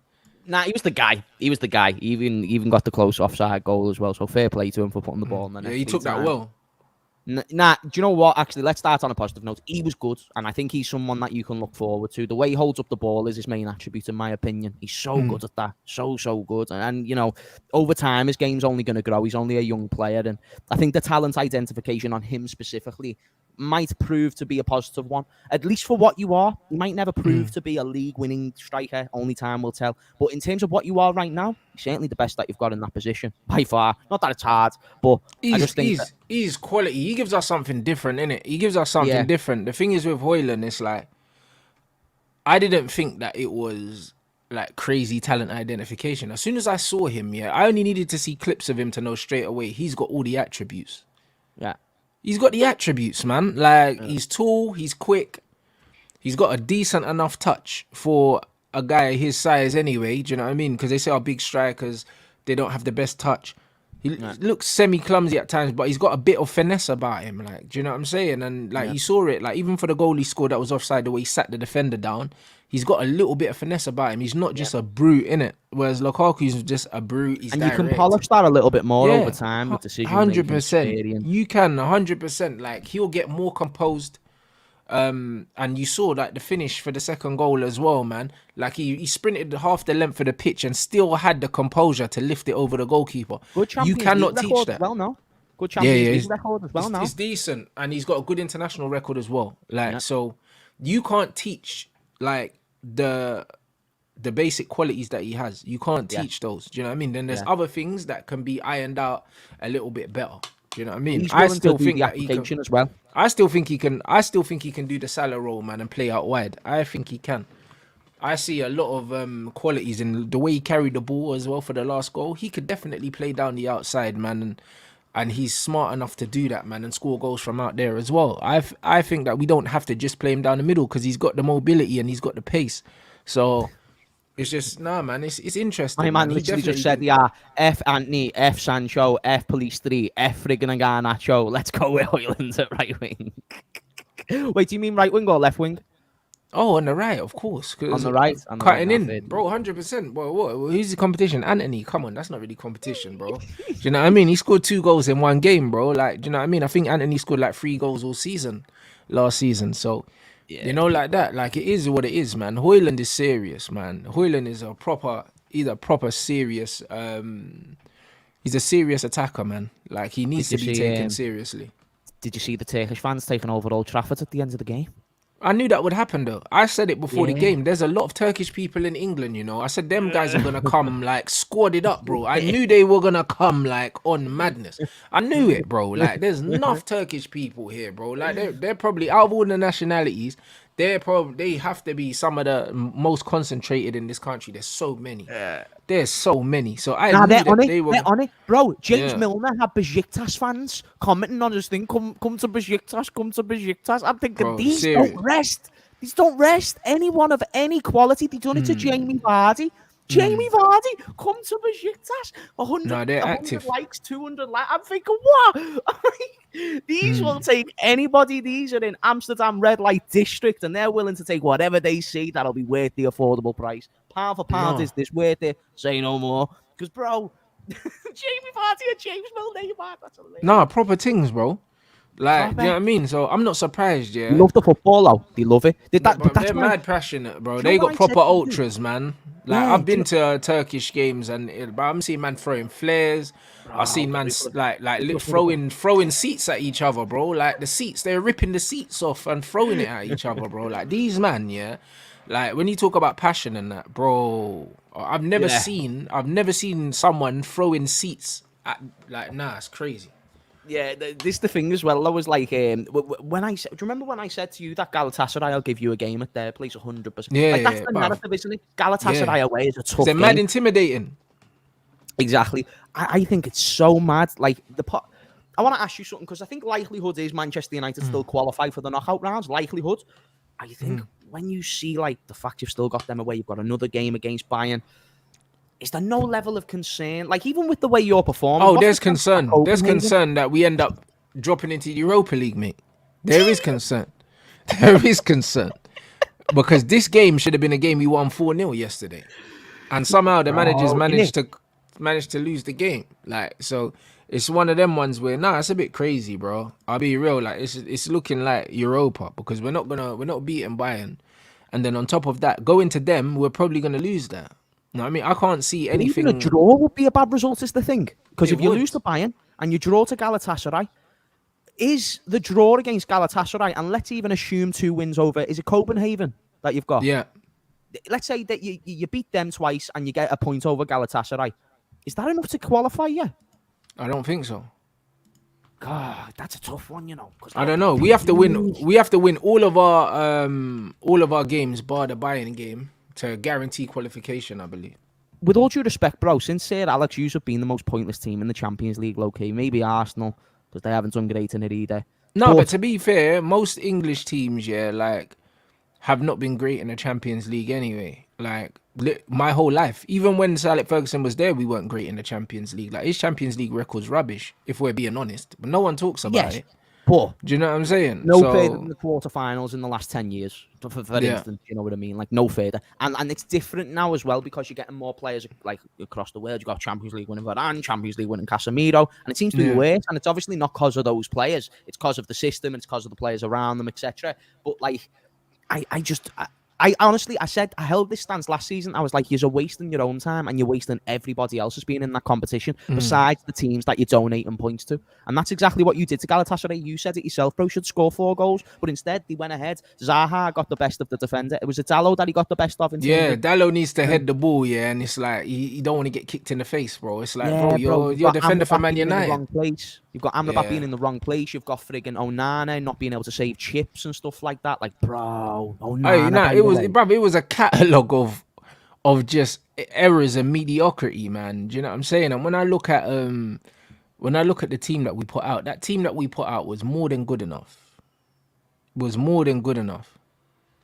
Nah, he was the guy. He was the guy. He even got the close offside goal as well. So fair play to him for putting the ball in the net. Yeah, he took that well. Nah, do you know what? Actually, let's start on a positive note. He was good, and I think he's someone that you can look forward to. The way he holds up the ball is his main attribute, in my opinion. He's so good at that. So good. And you know, over time, his game's only going to grow. He's only a young player, and I think the talent identification on him specifically might prove to be a positive one, at least for what you are. You might never prove to be a league-winning striker. Only time will tell. But in terms of what you are right now, he's certainly the best that you've got in that position by far. Not that it's hard, but I just think he's quality. He gives us something different, innit? He gives us something different. The thing is with Hoijlund, it's like I didn't think that it was like crazy talent identification. As soon as I saw him, I only needed to see clips of him to know straight away he's got all the attributes. Yeah. He's got the attributes, man. Like, he's tall, he's quick. He's got a decent enough touch for a guy his size anyway. Do you know what I mean? Because they say our big strikers, they don't have the best touch. He looks semi-clumsy at times, but he's got a bit of finesse about him. Like, do you know what I'm saying? And, like, you saw it. Like, even for the goal he scored that was offside, the way he sat the defender down, he's got a little bit of finesse about him. He's not just a brute, innit? Whereas Lukaku's just a brute. He's direct. You can polish that a little bit more over time with decision 100%. You can, 100%. Like, he'll get more composed. And you saw like the finish for the second goal as well, man. Like he sprinted half the length of the pitch and still had the composure to lift it over the goalkeeper. You cannot teach that. Well, no. Good Champions League record as well. It's decent, and he's got a good international record as well. Like so, you can't teach like the basic qualities that he has. You can't teach those. Do you know what I mean? Then there's other things that can be ironed out a little bit better. Do you know what I mean? I still think that he can as well. I still think he can do the Salah role, man, and play out wide. I think he can. I see a lot of qualities in the way he carried the ball as well for the last goal. He could definitely play down the outside, man, and he's smart enough to do that, man, and score goals from out there as well. I think that we don't have to just play him down the middle because he's got the mobility and he's got the pace. So it's just man. It's interesting. My man literally just said, F Anthony, F Sancho, F Police 3, F friggin' and Garnacho. Let's go with Hoijlund at right wing. Wait, do you mean right wing or left wing? Oh, on the right, of course. On the right, cutting in, bro, 100%. What? Who's the competition? Anthony, come on, that's not really competition, bro. Do you know what I mean? He scored 2 goals in one game, bro. Like, do you know what I mean? I think Anthony scored like 3 goals all season, last season. So. Yeah. You know, like that. Like, it is what it is, man. Hoijlund is serious, man. Hoijlund is a proper serious, he's a serious attacker, man. Like, he needs to be taken seriously. Did you see the Turkish fans taking over Old Trafford at the end of the game? I knew that would happen, though. I said it before the game. There's a lot of Turkish people in England, you know. I said them guys are going to come, like, squadded up, bro. I knew they were going to come, like, on madness. I knew it, bro. Like, there's enough Turkish people here, bro. Like, they're probably, out of all the nationalities, they have to be some of the most concentrated in this country. There's so many. There's so many. So I knew that they were on it. Bro, James Milner had Besiktas fans commenting on his thing. Come to Besiktas, come to Besiktas. I'm thinking, bro, these don't rest. These don't rest anyone of any quality. They done it to Jamie Vardy. Jamie Vardy, come to Besiktas. 100 likes, 200 likes. I'm thinking, what? These will take anybody. These are in Amsterdam red light district, and they're willing to take whatever they see that'll be worth the affordable price. Pound for pound, is this worth it? Say no more. Because, bro, Jamie Vardy and James Milner, that's hilarious. Nah, proper things, bro. Like, you know what I mean? So I'm not surprised, They love the football, though. They love it. They're mad passionate, bro. They got proper ultras, man. Like, I've been to Turkish games, and I'm seeing man throwing flares. I've seen man throwing seats at each other, bro. Like, the seats, they're ripping the seats off and throwing it at each other, bro. Like, these man, like, when you talk about passion and that, bro, I've never seen someone throwing seats at, like, it's crazy. Yeah, this the thing as well. I was like, when I said, do you remember when I said to you that Galatasaray, I'll give you a game at their place 100%? Yeah, like, that's the narrative, isn't it? Galatasaray away is a tough game. They're mad intimidating. Exactly. I think it's so mad. Like, I want to ask you something, because I think likelihood is Manchester United still qualify for the knockout rounds. Likelihood. I think when you see, like, the fact you've still got them away, you've got another game against Bayern. Is there no level of concern? Like, even with the way you're performing? Oh, there's concern. There's concern that we end up dropping into the Europa League, mate. There is concern. There is concern. Because this game should have been a game we won 4-0 yesterday. And somehow the managers managed to lose the game. Like, so it's one of them ones where it's a bit crazy, bro. I'll be real, like it's looking like Europa because we're not beating Bayern. And then on top of that, going to them, we're probably gonna lose that. No, I mean I can't see anything. Even a draw would be a bad result, is the thing. Because if you would. lose to Bayern and you draw to Galatasaray, is the draw against Galatasaray, and let's even assume 2 wins over, is it Copenhagen that you've got? Yeah. Let's say that you beat them twice and you get a point over Galatasaray. Is that enough to qualify you? I don't think so. God, that's a tough one, you know. I don't know. We have to win. We have to win all of our games, bar the Bayern game, to guarantee qualification. I believe. With all due respect, bro, since Sir Alex, you have been the most pointless team in the Champions League. Okay, maybe Arsenal because they haven't done great in it either. No, but to be fair, most English teams, have not been great in the Champions League anyway. Like my whole life, even when Sir Alex Ferguson was there, we weren't great in the Champions League. Like his Champions League record's rubbish, if we're being honest. But no one talks about it. But do you know what I'm saying? No further than the quarterfinals in the last 10 years, for instance. You know what I mean? Like no further, and it's different now as well because you're getting more players like across the world. You got Champions League winning Varane, Champions League winning Casemiro, and it seems to be worse. And it's obviously not because of those players; it's because of the system, and it's because of the players around them, etc. But like, I honestly, I held this stance last season. I was like, you're wasting your own time and you're wasting everybody else's being in that competition besides the teams that you're donating points to. And that's exactly what you did to Galatasaray. You said it yourself, bro, should score 4 goals. But instead, they went ahead. Zaha got the best of the defender. It was Dalot that he got the best of. Dalot needs to head the ball, and it's like, you don't want to get kicked in the face, bro. It's like, bro, you're a defender for Man United. Wrong place. You've got Amrabat being in the wrong place. You've got friggin' Onana not being able to save chips and stuff like that. Like, bro, Onana. It was a catalogue of just errors and mediocrity, man. Do you know what I'm saying? And when I look at the team that we put out, that team that we put out was more than good enough. Was more than good enough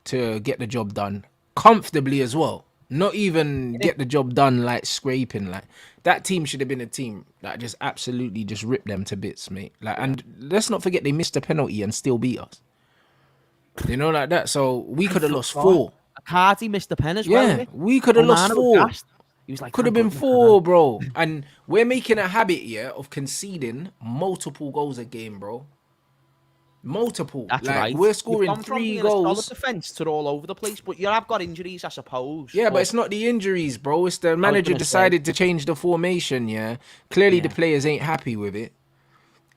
to get the job done comfortably as well. Not even get the job done like scraping. Like that team should have been a team that just absolutely just ripped them to bits, mate. Like, and let's not forget they missed a penalty and still beat us. You know, like that. So we could have lost 4. Carty missed the pen as well. Yeah, we could have lost 4. He was like, could have been 4, bro. And we're making a habit of conceding multiple goals a game, bro. Multiple. That's like, right. We're scoring 3 goals. Defense to all over the place, but you have got injuries, I suppose. Yeah, but it's not the injuries, bro. It's the manager decided to change the formation. Yeah, clearly the players ain't happy with it,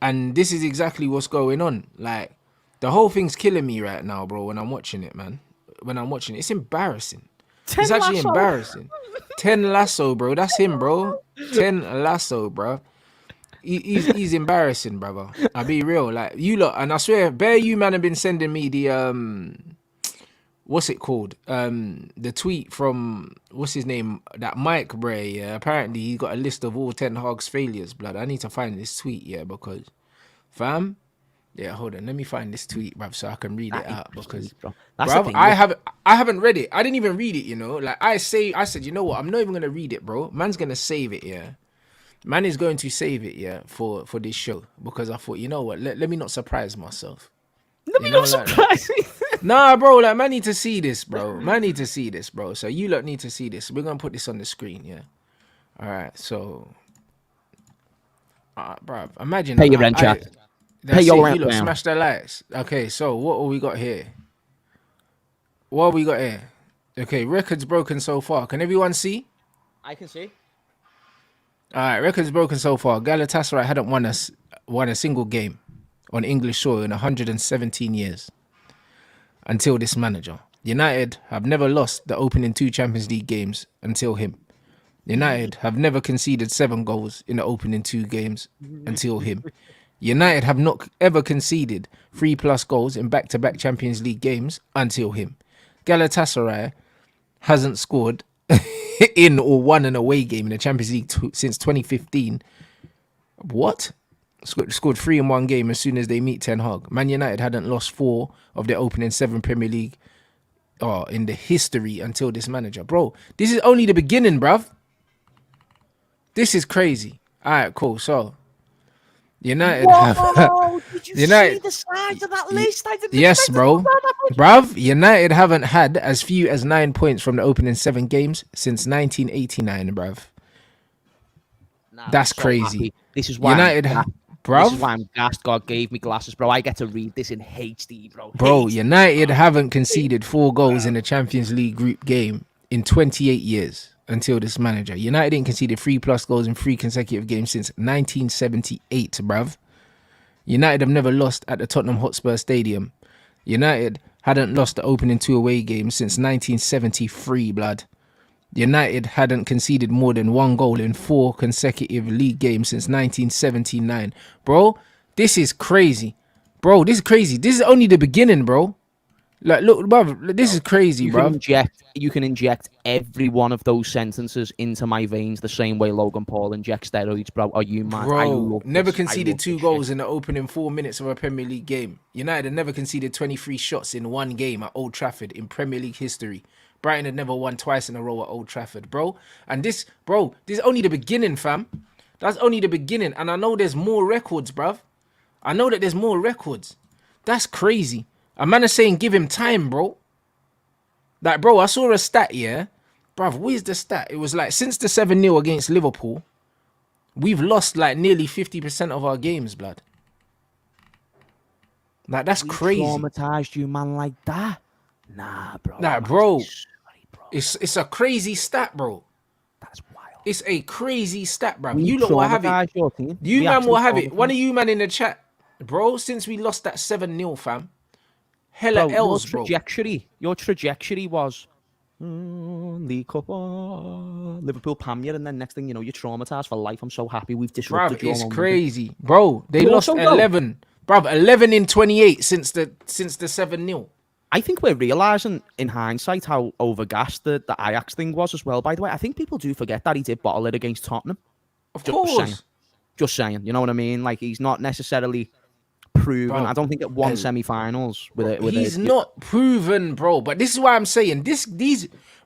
and this is exactly what's going on. Like the whole thing's killing me right now, bro. When I'm watching it, man. When I'm watching it, it's embarrassing. It's actually embarrassing. 10 Lasso, bro. That's him, bro. 10 Lasso, bro. He's embarrassing, brother. I'll be real. Like, you lot, and I swear, bear you, man, have been sending me the, what's it called? The tweet from, what's his name? That Mike Bray, yeah. Apparently, he got a list of all Ten Hag's failures, blood. I need to find this tweet, because, fam, yeah, hold on. Let me find this tweet, bruv, so I can read it out. Because, bruv, I haven't read it. I didn't even read it, Like, I said, you know what? I'm not even going to read it, bro. Man's going to save it, yeah. Man is going to save it, for this show. Because I thought, you know what? Let me not surprise myself. Let me not surprise me. Nah, bro, like, man need to see this, bro. Man need to see this, bro. So you lot need to see this. We're going to put this on the screen, yeah. All right, so... bruv, imagine... Pay your rent, chat. Pay your rent, smash the lights. Okay, so what have we got here? What have we got here? Okay, records broken so far. Can everyone see? I can see. All right, records broken so far. Galatasaray hadn't won a single game on English soil in 117 years until this manager. United have never lost the opening 2 Champions League games until him. United have never conceded 7 goals in the opening 2 games until him. United have not ever conceded 3+ goals in back-to-back Champions League games until him. Galatasaray hasn't scored in or won an away game in the Champions League since 2015. What? Scored 3 in 1 game as soon as they meet Ten Hag. Man United hadn't lost 4 of their opening 7 Premier League in the history until this manager. Bro, this is only the beginning, bruv. This is crazy. All right, cool. So, United have. Whoa! Did you see United. the size of that list? I didn't Yes, expect it to bro. go down that much. Bruv, United haven't had as few as 9 points from the opening 7 games since 1989, bruv. Nah, That's I'm so crazy. happy. This is why United, This is bruv, why I'm gassed. God gave me glasses, bro. I get to read this in HD, bro. bro, HD. United haven't conceded 4 goals in the Champions League group game in 28 years until this manager. United didn't conceded 3+ goals in 3 consecutive games since 1978, bruv. United have never lost at the Tottenham Hotspur Stadium. United hadn't lost the opening 2 away games since 1973, blood. United hadn't conceded more than 1 goal in 4 consecutive league games since 1979. Bro, this is crazy. Bro, this is crazy. This is only the beginning, bro. Like, look, bruv, this is crazy, bro. You can inject every one of those sentences into my veins the same way Logan Paul injects steroids, bro. Are you mad? Bro, never conceded 2 goals in the opening 4 minutes of a Premier League game. United had never conceded 23 shots in 1 game at Old Trafford in Premier League history. Brighton had never won twice in a row at Old Trafford, bro. And this is only the beginning, fam. That's only the beginning. And I know there's more records, bruv. I know that there's more records. That's crazy. A man is saying give him time, bro. Like, bro, I saw a stat, yeah? Bruv, where's the stat? It was like, since the 7-0 against Liverpool, we've lost like nearly 50% of our games, blood. Like, that's crazy. Traumatized you, man, like that? Nah, bro. Nah, bro. It's a crazy stat, bro. That's wild. It's a crazy stat, bro. We You lot will have traumatized it. your team. You We man will actually have it. traumatized. One of you man in the chat, bro, since we lost that 7-0, fam. Hella Bro, L's, bro. Your trajectory was League Cup, Liverpool, Pamir, and then next thing you know, you're traumatized for life. I'm so happy we've disrupted Bro, your it's momentum. crazy. Bro, they But lost also, though- 11. Bro, 11 in 28 since the 7-0. I think we're realising in hindsight how overgassed the Ajax thing was as well. By the way, I think people do forget that he did bottle it against Tottenham. Of Just course. saying. Just saying. You know what I mean? Like, he's not necessarily proven. Bro, I don't think it won semi-finals with it. He's not proven, bro. But this is why I'm saying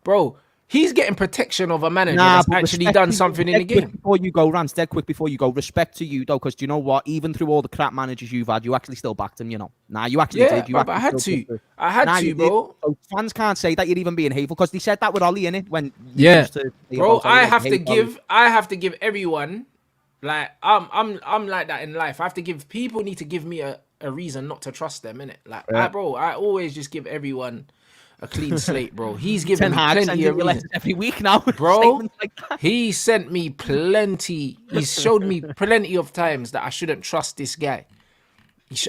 bro, he's getting protection of a manager that's but actually respect done to you, something in the dead quick game. Before you go, Rance, dead quick before you go, respect to you, though, because do you know what? Even through all the crap managers you've had, you actually still backed him, you know. Nah, you actually Yeah, did. You bro, I had actually to. I had to, you bro. did. So fans can't say that you're even being hateful, because they said that with Ollie, innit? When you Yeah, used to say bro, about Ollie, I like, have to hate Ollie. give everyone, like, I'm like that in life. I have to give, people need to give me a reason not to trust them, innit? Like, Yeah. I always just give everyone a clean slate, bro. He's given Ten me Hag plenty sending of you letters reasons. every week now. Bro, Statements like that. he sent me plenty. He's showed me plenty of times that I shouldn't trust this guy.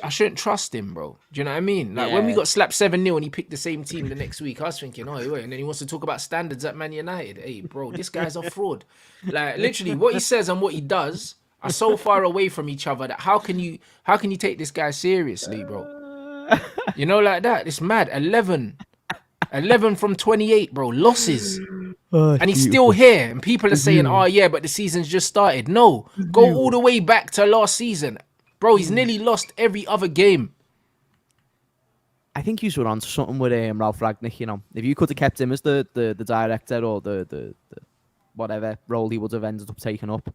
I shouldn't trust him, bro. Do you know what I mean? Like, when we Yeah. got slapped 7-0 and he picked the same team the next week, I was thinking, oh, wait. And then he wants to talk about standards at Man United. Hey, bro, this guy's a fraud. Like, literally, what he says and what he does are so far away from each other that how can you take this guy seriously, bro? You know, like that. It's mad. 11 from 28, bro. Losses. And he's still here. And people are saying, oh, yeah, but the season's just started. No. Go all the way back to last season. Bro, he's nearly lost every other game. I think you were on something with Ralph Ragnick, you know. If you could have kept him as the director or the whatever role he would have ended up taking up,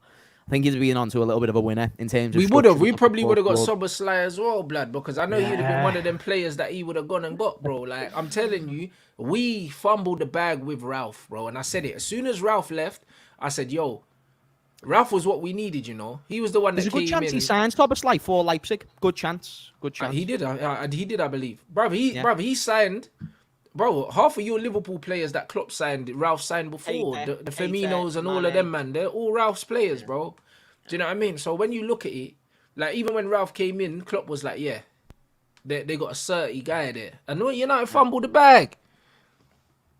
I think he's been on to a little bit of a winner in terms of We would have. structure We of the probably would have got football. Soboslai as well, blood, because I know he'd have been one of them players that he would have gone and got, bro. Like, I'm telling you, we fumbled the bag with Ralph, bro. And I said it. As soon as Ralph left, I said, yo, Ralph was what we needed, you know. He was the one There's that a good came chance in. he signs Szoboszlai for Leipzig. Good chance. Good chance. He did, I believe. He signed. Bro, half of your Liverpool players that Klopp signed, Ralph signed before. Keita, The Firminos and all of Mane. them, man. They're all Ralph's players, bro. Do you know what I mean? So when you look at it, like, even when Ralph came in, Klopp was like, yeah, they got a 30 guy there. And United fumbled the bag.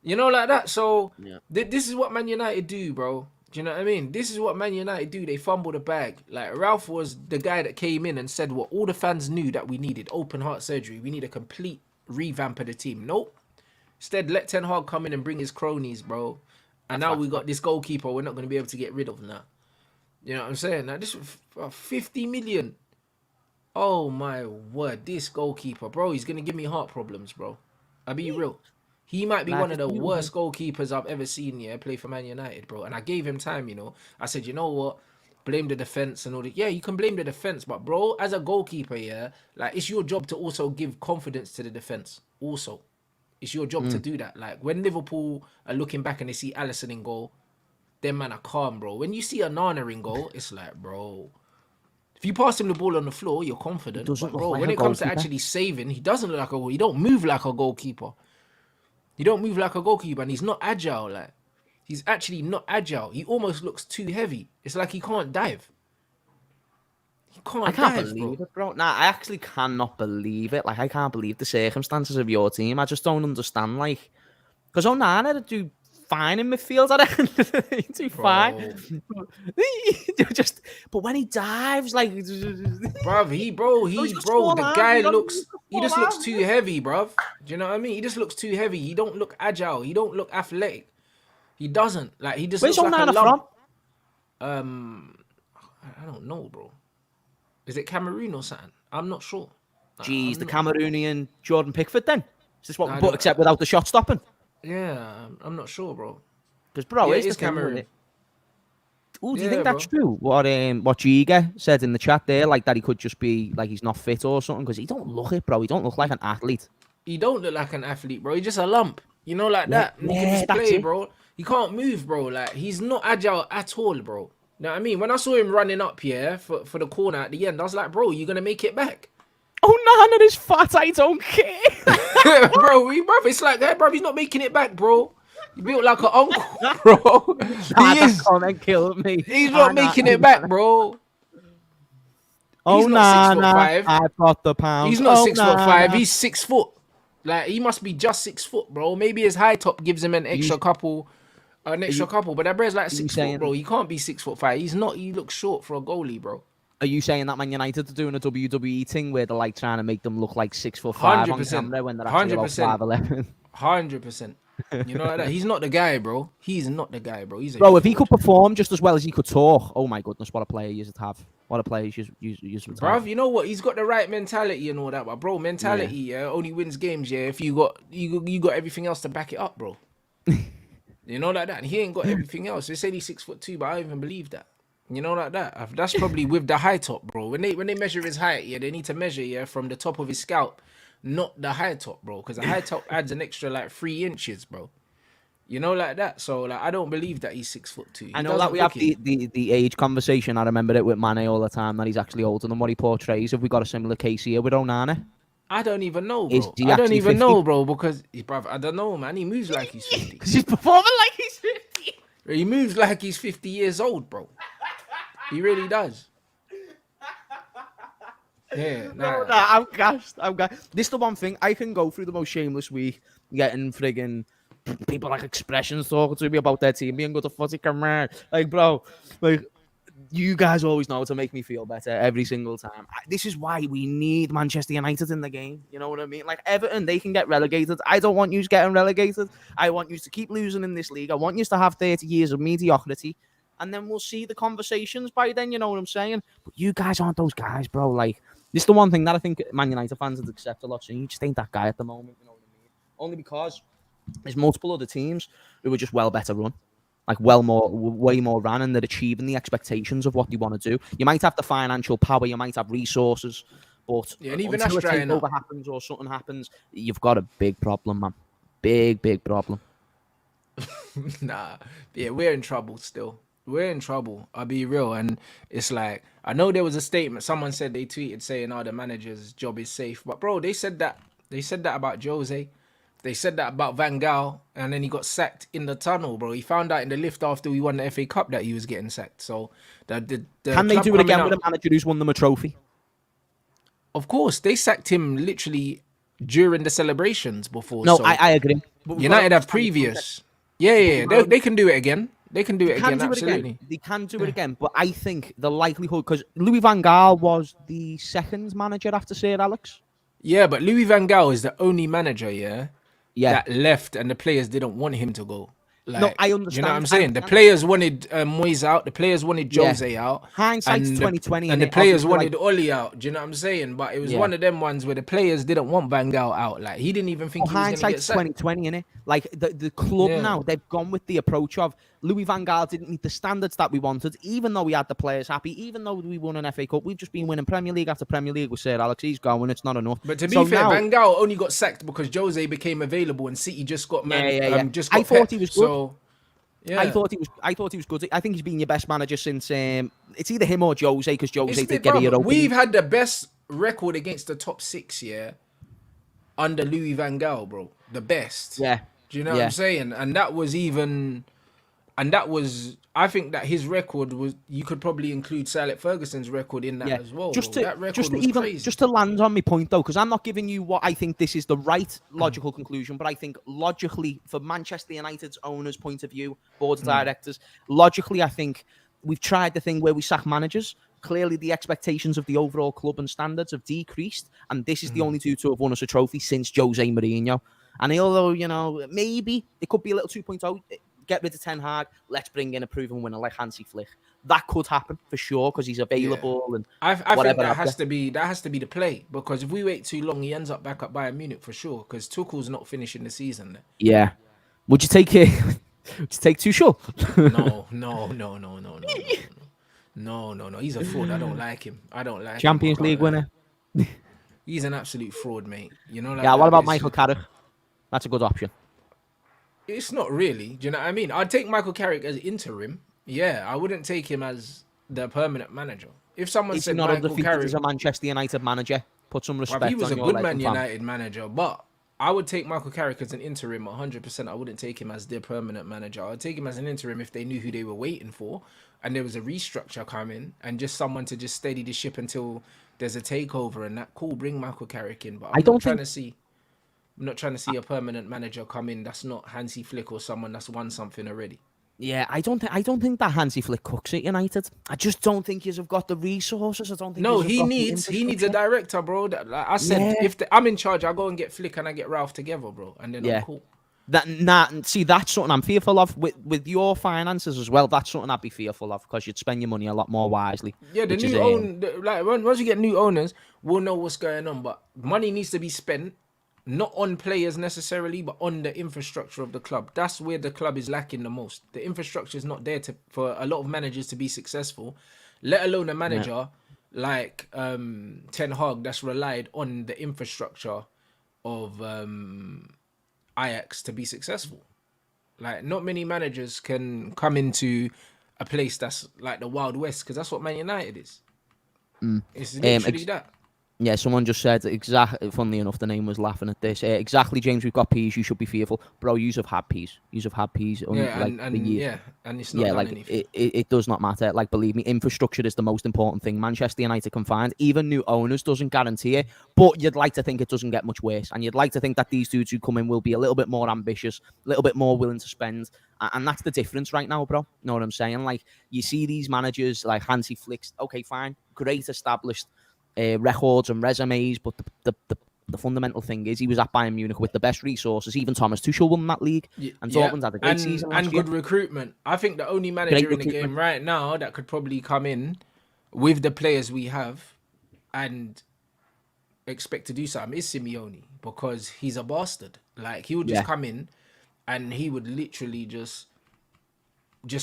You know, like that. So this is what Man United do, bro. Do you know what I mean? This is what Man United do. They fumble the bag. Like, Ralph was the guy that came in and said what all the fans knew that we needed. Open heart surgery. We need a complete revamp of the team. Nope. Instead, let Ten Hag come in and bring his cronies, bro. And now we got this goalkeeper we're not going to be able to get rid of now. You know what I'm saying? Now, this 50 million. Oh, my word. This goalkeeper, bro, he's going to give me heart problems, bro. I'll be real. He might be one of the worst goalkeepers I've ever seen, play for Man United, bro. And I gave him time, you know. I said, you know what? blame the defense and all that. Yeah, you can blame the defense, but bro, as a goalkeeper, yeah, like it's your job to also give confidence to the defense. Also, it's your job to do that. Like when Liverpool are looking back and they see Alisson in goal, them man are calm, bro. When you see a Nana in goal, it's like, bro, if you pass him the ball on the floor, you're confident. doesn't But look bro, like when a it comes to goalkeeper. actually saving, he doesn't look like a goal. He don't move like a goalkeeper. He don't move like a goalkeeper, and he's not agile. Like he's actually not agile. He almost looks too heavy. It's like he can't dive. He can't I can't dive, believe bro. it, bro. Nah, I actually cannot believe it. Like, I can't believe the circumstances of your team. I just don't understand. Like, because Onana do fine in midfield. I reckon he do fine. Just, but when he dives, like, Bruv, small the arms, guy he doesn't looks, use he small just looks arms. too heavy, bruv. Do you know what I mean? He just looks too heavy. He don't look agile. He don't look athletic. He doesn't. Like, he just Where's looks like a Onana lump. from? I don't know, bro. Is it Cameroon or something? I'm not sure. Jeez, the Cameroonian Jordan Pickford. Then is this what? I But don't- except without the shot stopping. Yeah, I'm not sure, bro. Because bro, Yeah, it's it is the thing with Cameroon. it. Oh, do you Yeah, think that's bro. true? What Giga said in the chat there, like that he could just be like he's not fit or something? Because he don't look it, bro. He don't look like an athlete. He don't look like an athlete, bro. He's just a lump. You know, like Yeah, that. And he can yeah, just that's play, it. bro. He can't move, bro. Like, he's not agile at all, bro. You know what I mean? When I saw him running up here for the corner at the end, I was like, bro, you gonna make it back? Oh, Nana is fat. I don't care. bro, it's like that, bro. He's not making it back, bro. You built like an uncle, bro. He is. Comment killed me. He's not making it back, bro. Oh, He's not Nana, 6'5". I've got the pound. He's not Oh, 6'5". Nana. He's 6 foot. Like, he must be just 6 foot, bro. Maybe his high top gives him an extra couple. But that bro's like 6 saying- foot, bro. He can't be 6'5". He's not. He looks short for a goalie, bro. Are you saying that Man United are doing a WWE thing where they're like trying to make them look like 6'5" on 100%. camera when they're actually about 100%. 5'11"? 100%. You know like that. He's not the guy, bro. He's not the guy, bro. He's a Bro, if he fraud. could perform just as well as he could talk, oh my goodness, what a player you should have. What a player you would have. Bruv, you know what? He's got the right mentality and all that, but bro, mentality, yeah, only wins games, yeah. If you got everything else to back it up, bro. You know like that. And he ain't got everything else. They say he's 6'2", but I don't even believe that. You know like that. That's probably with the high top, bro. When they measure his height, yeah, they need to measure from the top of his scalp, not the high top, bro. Because the high top adds an extra like 3 inches, bro. You know, like that. So, like, I don't believe that he's 6'2". I know that we have the age conversation. I remember it with Mane all the time, that he's actually older than what he portrays. Have we got a similar case here with Onana? I don't even know, Is bro. he I don't actually even 50? know, bro, because, bruv, I don't know, man. He moves like he's 50. Because he's performing like he's 50. He moves like he's 50 years old, bro. He really does. Yeah, nah. I'm gassed. This is the one thing. I can go through the most shameless week getting friggin' people like Expressions talking to me about their team being good at footy. Come on. Like, bro, like, you guys always know to make me feel better every single time. This is why we need Manchester United in the game. You know what I mean? Like, Everton, they can get relegated. I don't want you getting relegated. I want you to keep losing in this league. I want you to have 30 years of mediocrity. And then we'll see the conversations by then, you know what I'm saying? But you guys aren't those guys, bro. Like, this is the one thing that I think Man United fans would accept a lot. So you just ain't that guy at the moment, you know what I mean? Only because there's multiple other teams who are just well better run. Like, way more ran, and they're achieving the expectations of what they want to do. You might have the financial power, you might have resources, but Yeah, and even until a that's drying takeover happens or something happens, you've got a big problem, man. Big problem. Nah, yeah, we're in trouble still. We're in trouble. I'll be real. And it's like, I know there was a statement. Someone said they tweeted saying, "Oh, the manager's job is safe." But bro, they said that about Jose. They said that about Van Gaal, and then he got sacked in the tunnel, bro. He found out in the lift after we won the FA Cup that he was getting sacked. So the Can they club do it again coming with a manager who's won them a trophy? Of course, they sacked him literally during the celebrations before. No, so I agree. But United have previous. Yeah. They can do it again. They can do it again, absolutely. They can do it again, but I think the likelihood, because Louis van Gaal was the second manager after Sir Alex. Yeah, but Louis van Gaal is the only manager, Yeah. that left, and the players didn't want him to go. Like, No, I you know what understand. I'm saying? The players wanted Moyes out. The players wanted Jose out. Hindsight's and 2020, and the innit? players Obviously, wanted Oli out. Do you know what I'm saying? But it was Yeah. one of them ones where the players didn't want Van Gaal out. Like, he didn't even think he was going to get hindsight's sacked. 2020, innit? Like, the club Yeah. now, they've gone with the approach of, Louis van Gaal didn't meet the standards that we wanted, even though we had the players happy, even though we won an FA Cup. We've just been winning Premier League after Premier League with Sir Alex. He's going. It's not enough. But to be fair, Van Gaal only got sacked because Jose became available and City just got just got I thought he was good. So, yeah. I thought he was good. I think he's been your best manager since it's either him or Jose, because Jose did get a Europa. We've had the best record against the top 6 under Louis van Gaal, bro. The best. Yeah. Do you know what I'm saying? And that was I think that his record was, you could probably include Sir Alex Ferguson's record in that as well. That record was crazy. Just to land on my point though, because I'm not giving you what I think this is the right logical conclusion, but I think logically, for Manchester United's owners' point of view, board of directors, logically, I think we've tried the thing where we sack managers. Clearly, the expectations of the overall club and standards have decreased, and this is the only two to have won us a trophy since Jose Mourinho. And although, maybe it could be a little 2.0, get rid of Ten Hag, let's bring in a proven winner like Hansi Flick. That could happen for sure because he's available and I think that has to be the play, because if we wait too long, he ends up back at Bayern Munich for sure, because Tuchel's not finishing the season there. Yeah. Would you take it? Would you take Tuchel? No. He's a fraud. I don't like him. Champions League winner. He's an absolute fraud, mate. What about Michael Carrick? That's a good option. It's not really. Do you know what I mean? I'd take Michael Carrick as interim. Yeah, I wouldn't take him as the permanent manager. If someone said Michael Carrick is a Manchester United manager, put some respect on your he was a good Man United manager, but I would take Michael Carrick as an interim 100%. I wouldn't take him as their permanent manager. I would take him as an interim if they knew who they were waiting for and there was a restructure coming and just someone to just steady the ship until there's a takeover and that. Cool, bring Michael Carrick in. But I'm not trying to see a permanent manager come in that's not Hansi Flick or someone that's won something already. Yeah, I don't think that Hansi Flick cooks at United. I just don't think you've got the resources. I don't think. No, he needs a director, bro. Like I said, if I'm in charge, I go and get Flick and I get Ralph together, bro, and then I'm cool. See, that's something I'm fearful of with your finances as well. That's something I'd be fearful of because you'd spend your money a lot more wisely. Yeah, once you get new owners, we'll know what's going on. But money needs to be spent. Not on players necessarily, but on the infrastructure of the club. That's where the club is lacking the most. The infrastructure is not there for a lot of managers to be successful, let alone a manager like Ten Hag that's relied on the infrastructure of Ajax to be successful. Like, not many managers can come into a place that's like the Wild West, because that's what Man United is. It's literally that. Yeah, someone just said exactly. Funnily enough, the name was laughing at this. Exactly, James. We've got peas. You should be fearful, bro. You've had peas. You've had peas. And it's not done anything. It does not matter. Like, believe me, infrastructure is the most important thing Manchester United can find. Even new owners doesn't guarantee it, but you'd like to think it doesn't get much worse, and you'd like to think that these dudes who come in will be a little bit more ambitious, a little bit more willing to spend, and that's the difference right now, bro. You know what I'm saying? Like, you see these managers like Hansi Flick. Okay, fine, great, established records and resumes, but the fundamental thing is he was at Bayern Munich with the best resources. Even Thomas Tuchel won that league, and Dortmund had a great season and good recruitment. I think the only manager in the game right now that could probably come in with the players we have and expect to do something is Simeone, because he's a bastard. Like, he would just come in and he would literally just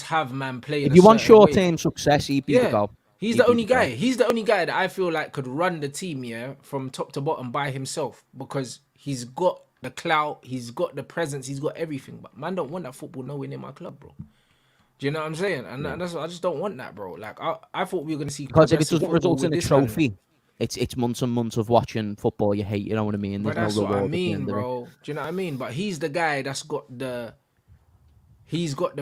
have man playing. If you want short-term success, he'd be the goal. He's the only guy. He's the only guy that I feel like could run the team, from top to bottom by himself, because he's got the clout, he's got the presence, he's got everything. But man, don't want that football nowhere near my club, bro. Do you know what I'm saying? And that's I just don't want that, bro. Like, I thought we were gonna see, because if it doesn't result in a trophy, it's months and months of watching football you hate. You know what I mean? But that's what I mean, bro. Do you know what I mean? But he's the guy that's got the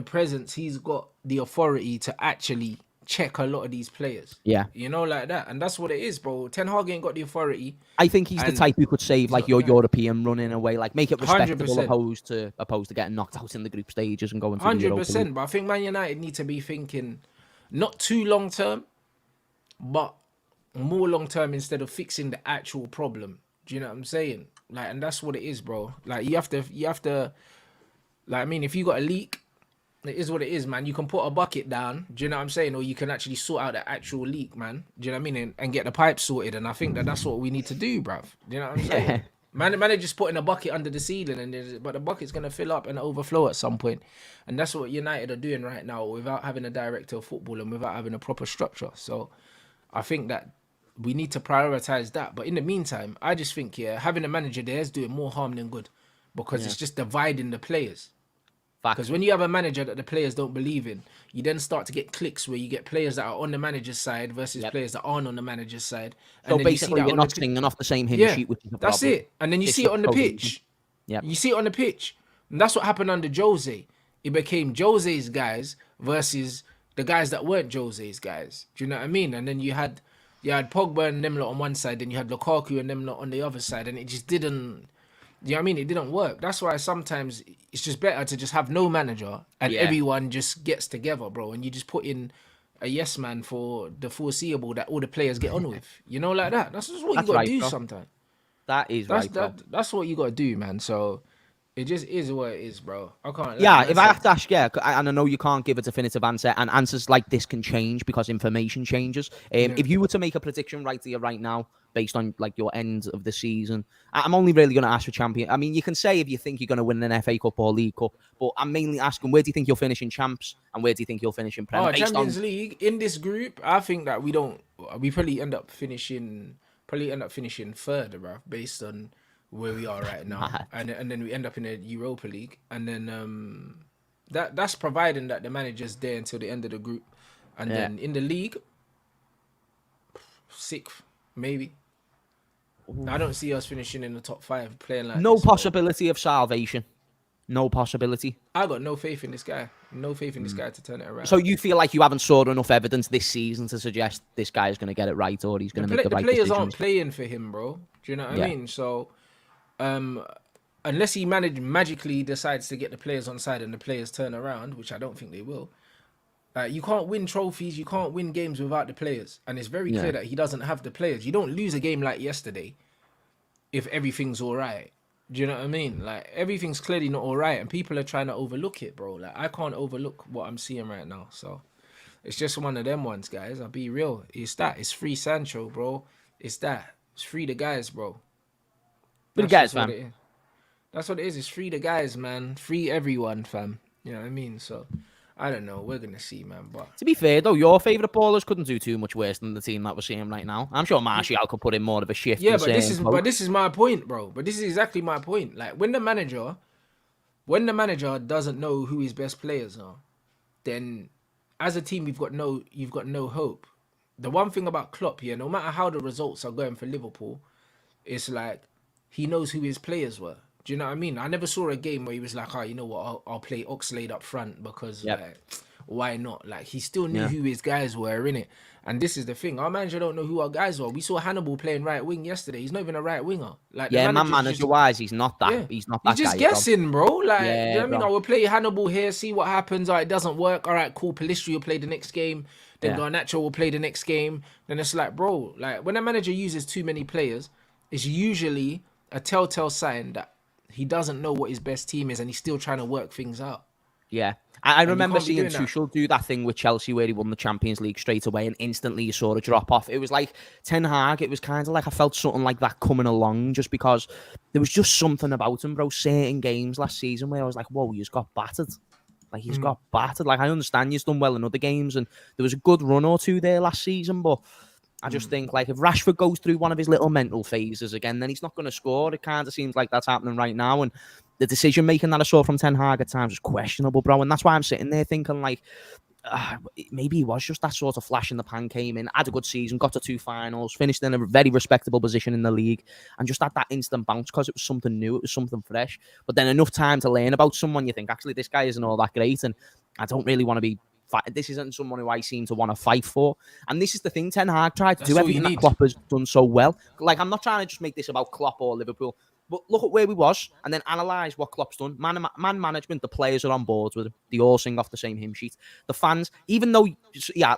presence, he's got the authority to actually check a lot of these players. Yeah. Like that. And that's what it is, bro. Ten Hag ain't got the authority. I think he's the type who could save like your European run in a way, like make it respectable 100%. opposed to getting knocked out in the group stages and going to 100%. But I think Man United need to be thinking not too long term, but more long term, instead of fixing the actual problem. Do you know what I'm saying? Like, and that's what it is, bro. Like, you have to like, I mean, if you got a leak, it is what it is, man. You can put a bucket down, do you know what I'm saying? Or you can actually sort out the actual leak, man. Do you know what I mean? And get the pipe sorted. And I think that's what we need to do, bruv. Do you know what I'm saying? Manager's putting a bucket under the ceiling, but the bucket's gonna fill up and overflow at some point, and that's what United are doing right now without having a director of football and without having a proper structure. So, I think that we need to prioritize that. But in the meantime, I just think having a manager there is doing more harm than good, because it's just dividing the players. Because when you have a manager that the players don't believe in, you then start to get cliques where you get players that are on the manager's side versus players that aren't on the manager's side. So basically, you're not singing off the same hymn sheet, which is a problem. That's it. And then you see it on the pitch. Yeah, you see it on the pitch. And that's what happened under Jose. It became Jose's guys versus the guys that weren't Jose's guys. Do you know what I mean? And then you had Pogba and them lot on one side, then you had Lukaku and them lot on the other side, and it just didn't. You know what I mean? It didn't work. That's why sometimes it's just better to just have no manager and everyone just gets together, bro. And you just put in a yes man for the foreseeable that all the players get on with. You know, like that. That's just what you got to do sometimes. That is right, bro. That's what you got to do, man. So it just is what it is, bro. I can't. Yeah, if I have to ask, and I know you can't give a definitive answer, and answers like this can change because information changes. If you were to make a prediction right here, right now, based on like your end of the season, I'm only really going to ask for champion. I mean, you can say if you think you're going to win an FA Cup or League Cup, but I'm mainly asking, where do you think you'll finish in champs, and where do you think you'll finish in Premier? Champions League in this group, I think that we probably end up finishing third, bro, based on where we are right now, and then we end up in a Europa League, and then that's providing that the manager's there until the end of the group, and then in the league, sixth maybe. I don't see us finishing in the top 5 playing like no possibility of salvation. No possibility. I got no faith in this guy. No faith in this guy to turn it around. So you feel like you haven't saw enough evidence this season to suggest this guy is going to get it right, or he's going to make the right decisions? The players aren't playing for him, bro. Do you know what I mean? So, unless he magically decides to get the players on side and the players turn around, which I don't think they will, you can't win trophies, you can't win games without the players. And it's very clear that he doesn't have the players. You don't lose a game like yesterday if everything's all right. Do you know what I mean? Like, everything's clearly not all right, and people are trying to overlook it, bro. Like, I can't overlook what I'm seeing right now. So, it's just one of them ones, guys. I'll be real. It's that. It's free Sancho, bro. It's that. It's free the guys, bro. Free the guys, fam. That's what it is. It's free the guys, man. Free everyone, fam. You know what I mean? So, I don't know. We're going to see, man. But to be fair, though, your favourite ballers couldn't do too much worse than the team that we're seeing right now. I'm sure Martial could put in more of a shift. Yeah, but this is my point, bro. But this is exactly my point. Like, when the manager doesn't know who his best players are, then as a team, you've got no hope. The one thing about Klopp here, no matter how the results are going for Liverpool, it's like he knows who his players were. Do you know what I mean? I never saw a game where he was like, oh, you know what, I'll play Oxlade up front because like, why not? Like, he still knew who his guys were, innit? And this is the thing. Our manager don't know who our guys are. We saw Hannibal playing right wing yesterday. He's not even a right winger. Like, manager-wise, he's not that. Yeah. He's not that He's just guy, guessing, bro. Like, you know what I mean? We'll play Hannibal here, see what happens. All right, it doesn't work. All right, cool. Pellistri will play the next game. Then Garnacho will play the next game. Then it's like, bro, like, when a manager uses too many players, it's usually a telltale sign that he doesn't know what his best team is and he's still trying to work things out. Yeah. I remember seeing Tuchel do that thing with Chelsea where he won the Champions League straight away and instantly you saw a drop off. It was like Ten Hag. It was kind of like I felt something like that coming along just because there was just something about him, bro. Certain games last season where I was like, whoa, he's got battered. Like, he's got battered. Like, I understand he's done well in other games and there was a good run or two there last season, but I just think, like, if Rashford goes through one of his little mental phases again, then he's not going to score. It kind of seems like that's happening right now. And the decision-making that I saw from Ten Hag at times was questionable, bro. And that's why I'm sitting there thinking, like, maybe he was just that sort of flash in the pan, came in, had a good season, got to 2 finals, finished in a very respectable position in the league, and just had that instant bounce because it was something new, it was something fresh. But then enough time to learn about someone, you think, actually, this guy isn't all that great, and I don't really want to be this isn't someone who I seem to want to fight for. And this is the thing, Ten Hag tried to do everything that Klopp has done so well. Like, I'm not trying to just make this about Klopp or Liverpool, but look at where we was and then analyse what Klopp's done. Man management, the players are on board with him. They all sing off the same hymn sheet. The fans, even though,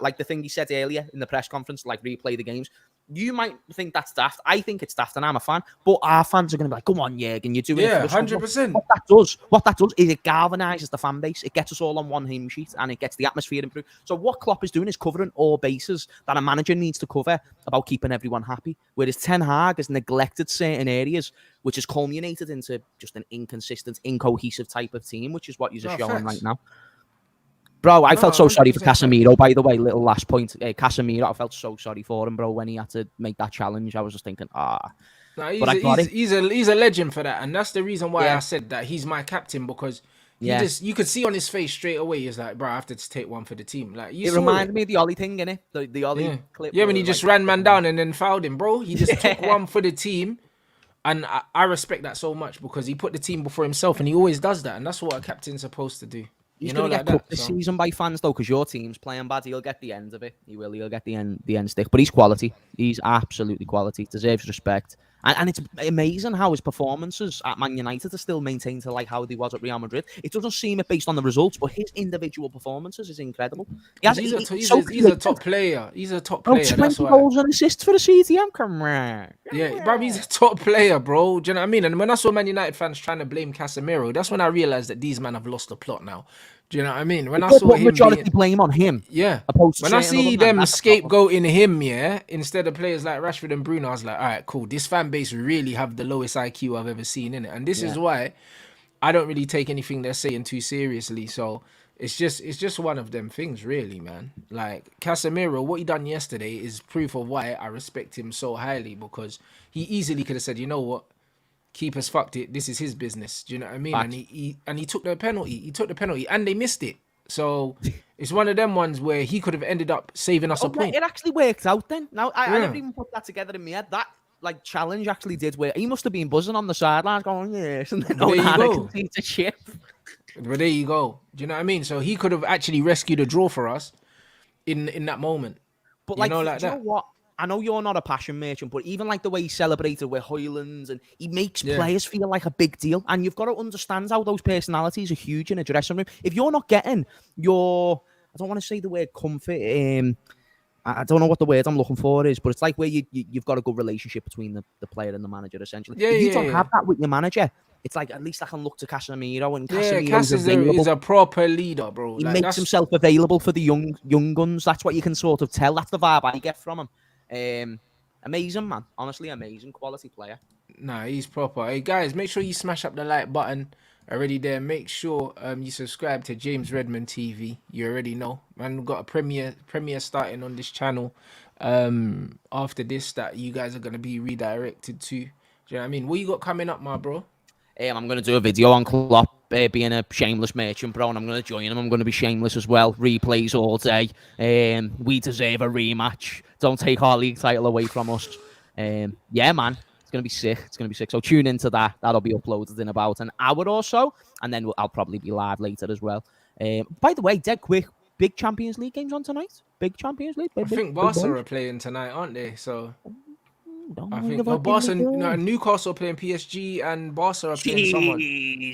like the thing he said earlier in the press conference, like replay the games, You might think that's daft. I think it's daft, and I'm a fan. But our fans are going to be like, "Come on, Jürgen, you're doing it for us." 100%. What that does is it galvanizes the fan base. It gets us all on one hymn sheet, and it gets the atmosphere improved. So what Klopp is doing is covering all bases that a manager needs to cover about keeping everyone happy. Whereas Ten Hag has neglected certain areas, which has culminated into just an inconsistent, incohesive type of team, which is what you're showing right now. Bro, I felt so sorry for Casemiro, by the way. Little last point. Casemiro, I felt so sorry for him, bro, when he had to make that challenge. I was just thinking, No, he's a legend for that. And that's the reason why I said that he's my captain, because you could see on his face straight away, he's like, bro, I have to take one for the team. Like, it reminded me of the Ollie thing, innit? The Ollie clip. Yeah, when he just ran man down and then fouled him, bro. He just took one for the team. And I respect that so much, because he put the team before himself, and he always does that. And that's what a captain's supposed to do. He's going to get cut this season by fans, though, because your team's playing bad. He'll get the end of it. He will. He'll get the end stick. But he's quality. He's absolutely quality. Deserves respect. And it's amazing how his performances at Man United are still maintained to like how they was at Real Madrid. It doesn't seem it based on the results, but his individual performances is incredible. He's a top player. He's a top player. 20 goals and assists for the CTM, come on. Yeah, bro, he's a top player, bro. Do you know what I mean? And when I saw Man United fans trying to blame Casemiro, that's when I realized that these men have lost the plot now. Do you know what I mean? When I saw him majority blame on him. Yeah. When I see them scapegoating him, instead of players like Rashford and Bruno, I was like, all right, cool. This fan base really have the lowest IQ I've ever seen in it. And this is why I don't really take anything they're saying too seriously. So it's just one of them things, really, man. Like Casemiro, what he done yesterday is proof of why I respect him so highly, because he easily could have said, you know what? Keepers fucked it. This is his business. Do you know what I mean? And he took the penalty. He took the penalty, and they missed it. So it's one of them ones where he could have ended up saving us a point. It actually worked out then. Now I never even put that together in my head. That challenge actually did work. He must have been buzzing on the sidelines, going yes, and then concede a chip. But there you go. Do you know what I mean? So he could have actually rescued a draw for us in that moment. But you know what? I know you're not a passion merchant, but even like the way he celebrated with Hoijlund, and he makes players feel like a big deal. And you've got to understand how those personalities are huge in a dressing room. If you're not getting your, I don't want to say the word comfort, I don't know what the word I'm looking for is, but it's like where you've got a good relationship between the player and the manager, essentially. If you don't have that with your manager, it's like, at least I can look to Casemiro, and Casemiro is a proper leader, bro. He makes himself available for the young guns. That's what you can sort of tell. That's the vibe I get from him. Amazing, man. Honestly, amazing quality player. Nah, he's proper. Hey, guys, make sure you smash up the like button already there. Make sure you subscribe to James Redmond TV. You already know. Man, we've got a premiere starting on this channel after this that you guys are going to be redirected to. Do you know what I mean? What you got coming up, my bro? I'm going to do a video on Klopp being a shameless merchant, bro, and I'm going to join him. I'm going to be shameless as well. Replays all day. We deserve a rematch. Don't take our league title away from us. Yeah, man. It's going to be sick. It's going to be sick. So tune into that. That'll be uploaded in about an hour or so, and then I'll probably be live later as well. By the way, dead quick, big Champions League games on tonight? Big Champions League? I think Barca are playing tonight, aren't they? So... I think Newcastle are playing PSG and Barca are playing someone.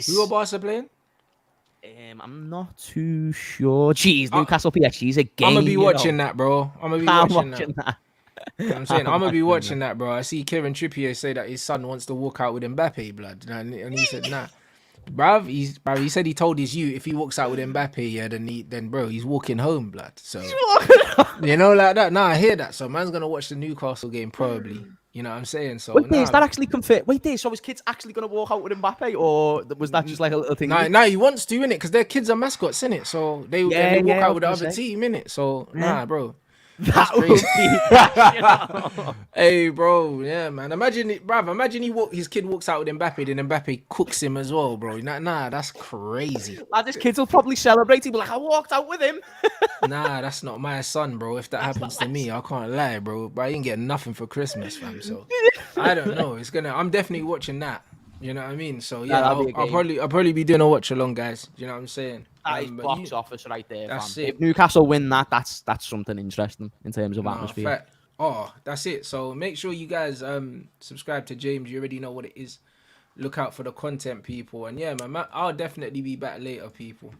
Who are Barca playing? I'm not too sure. Jeez, Newcastle PSG is a game. I'm gonna be watching that, bro. I'm gonna be watching that. I'm saying I'm gonna be watching that, bro. I see Kieran Trippier say that his son wants to walk out with Mbappe, blood, and he said nah. Bruv, he said he told his youth if he walks out with Mbappe, then bro, he's walking home, blood. So you know, like that. Nah, I hear that. So man's gonna watch the Newcastle game probably. You know what I'm saying? So wait, is that actually confirmed? Wait, so his kid's actually gonna walk out with Mbappe, or was that just like a little thing? Nah, he wants to, innit? Because their kids are mascots, innit? So they walk out with the other team, innit? So nah, bro. That's crazy. Hey, bro, yeah, man. Imagine it, bruv. Imagine his kid walks out with Mbappe, then Mbappe cooks him as well, bro. Nah, that's crazy. Like, his kids will probably celebrate. He'll be like, I walked out with him. Nah, that's not my son, bro. If that happens to me, I can't lie, bro. But I ain't getting nothing for Christmas, fam. So I don't know. I'm definitely watching that. You know what I mean? So yeah, I'll probably be doing a watch along, guys. You know what I'm saying? That is box office right there, that's fam. it. If Newcastle win that's something interesting in terms of atmosphere. That's it. So make sure you guys subscribe to James. You already know what it is. Look out for the content, people. And yeah, man, I'll definitely be back later, people.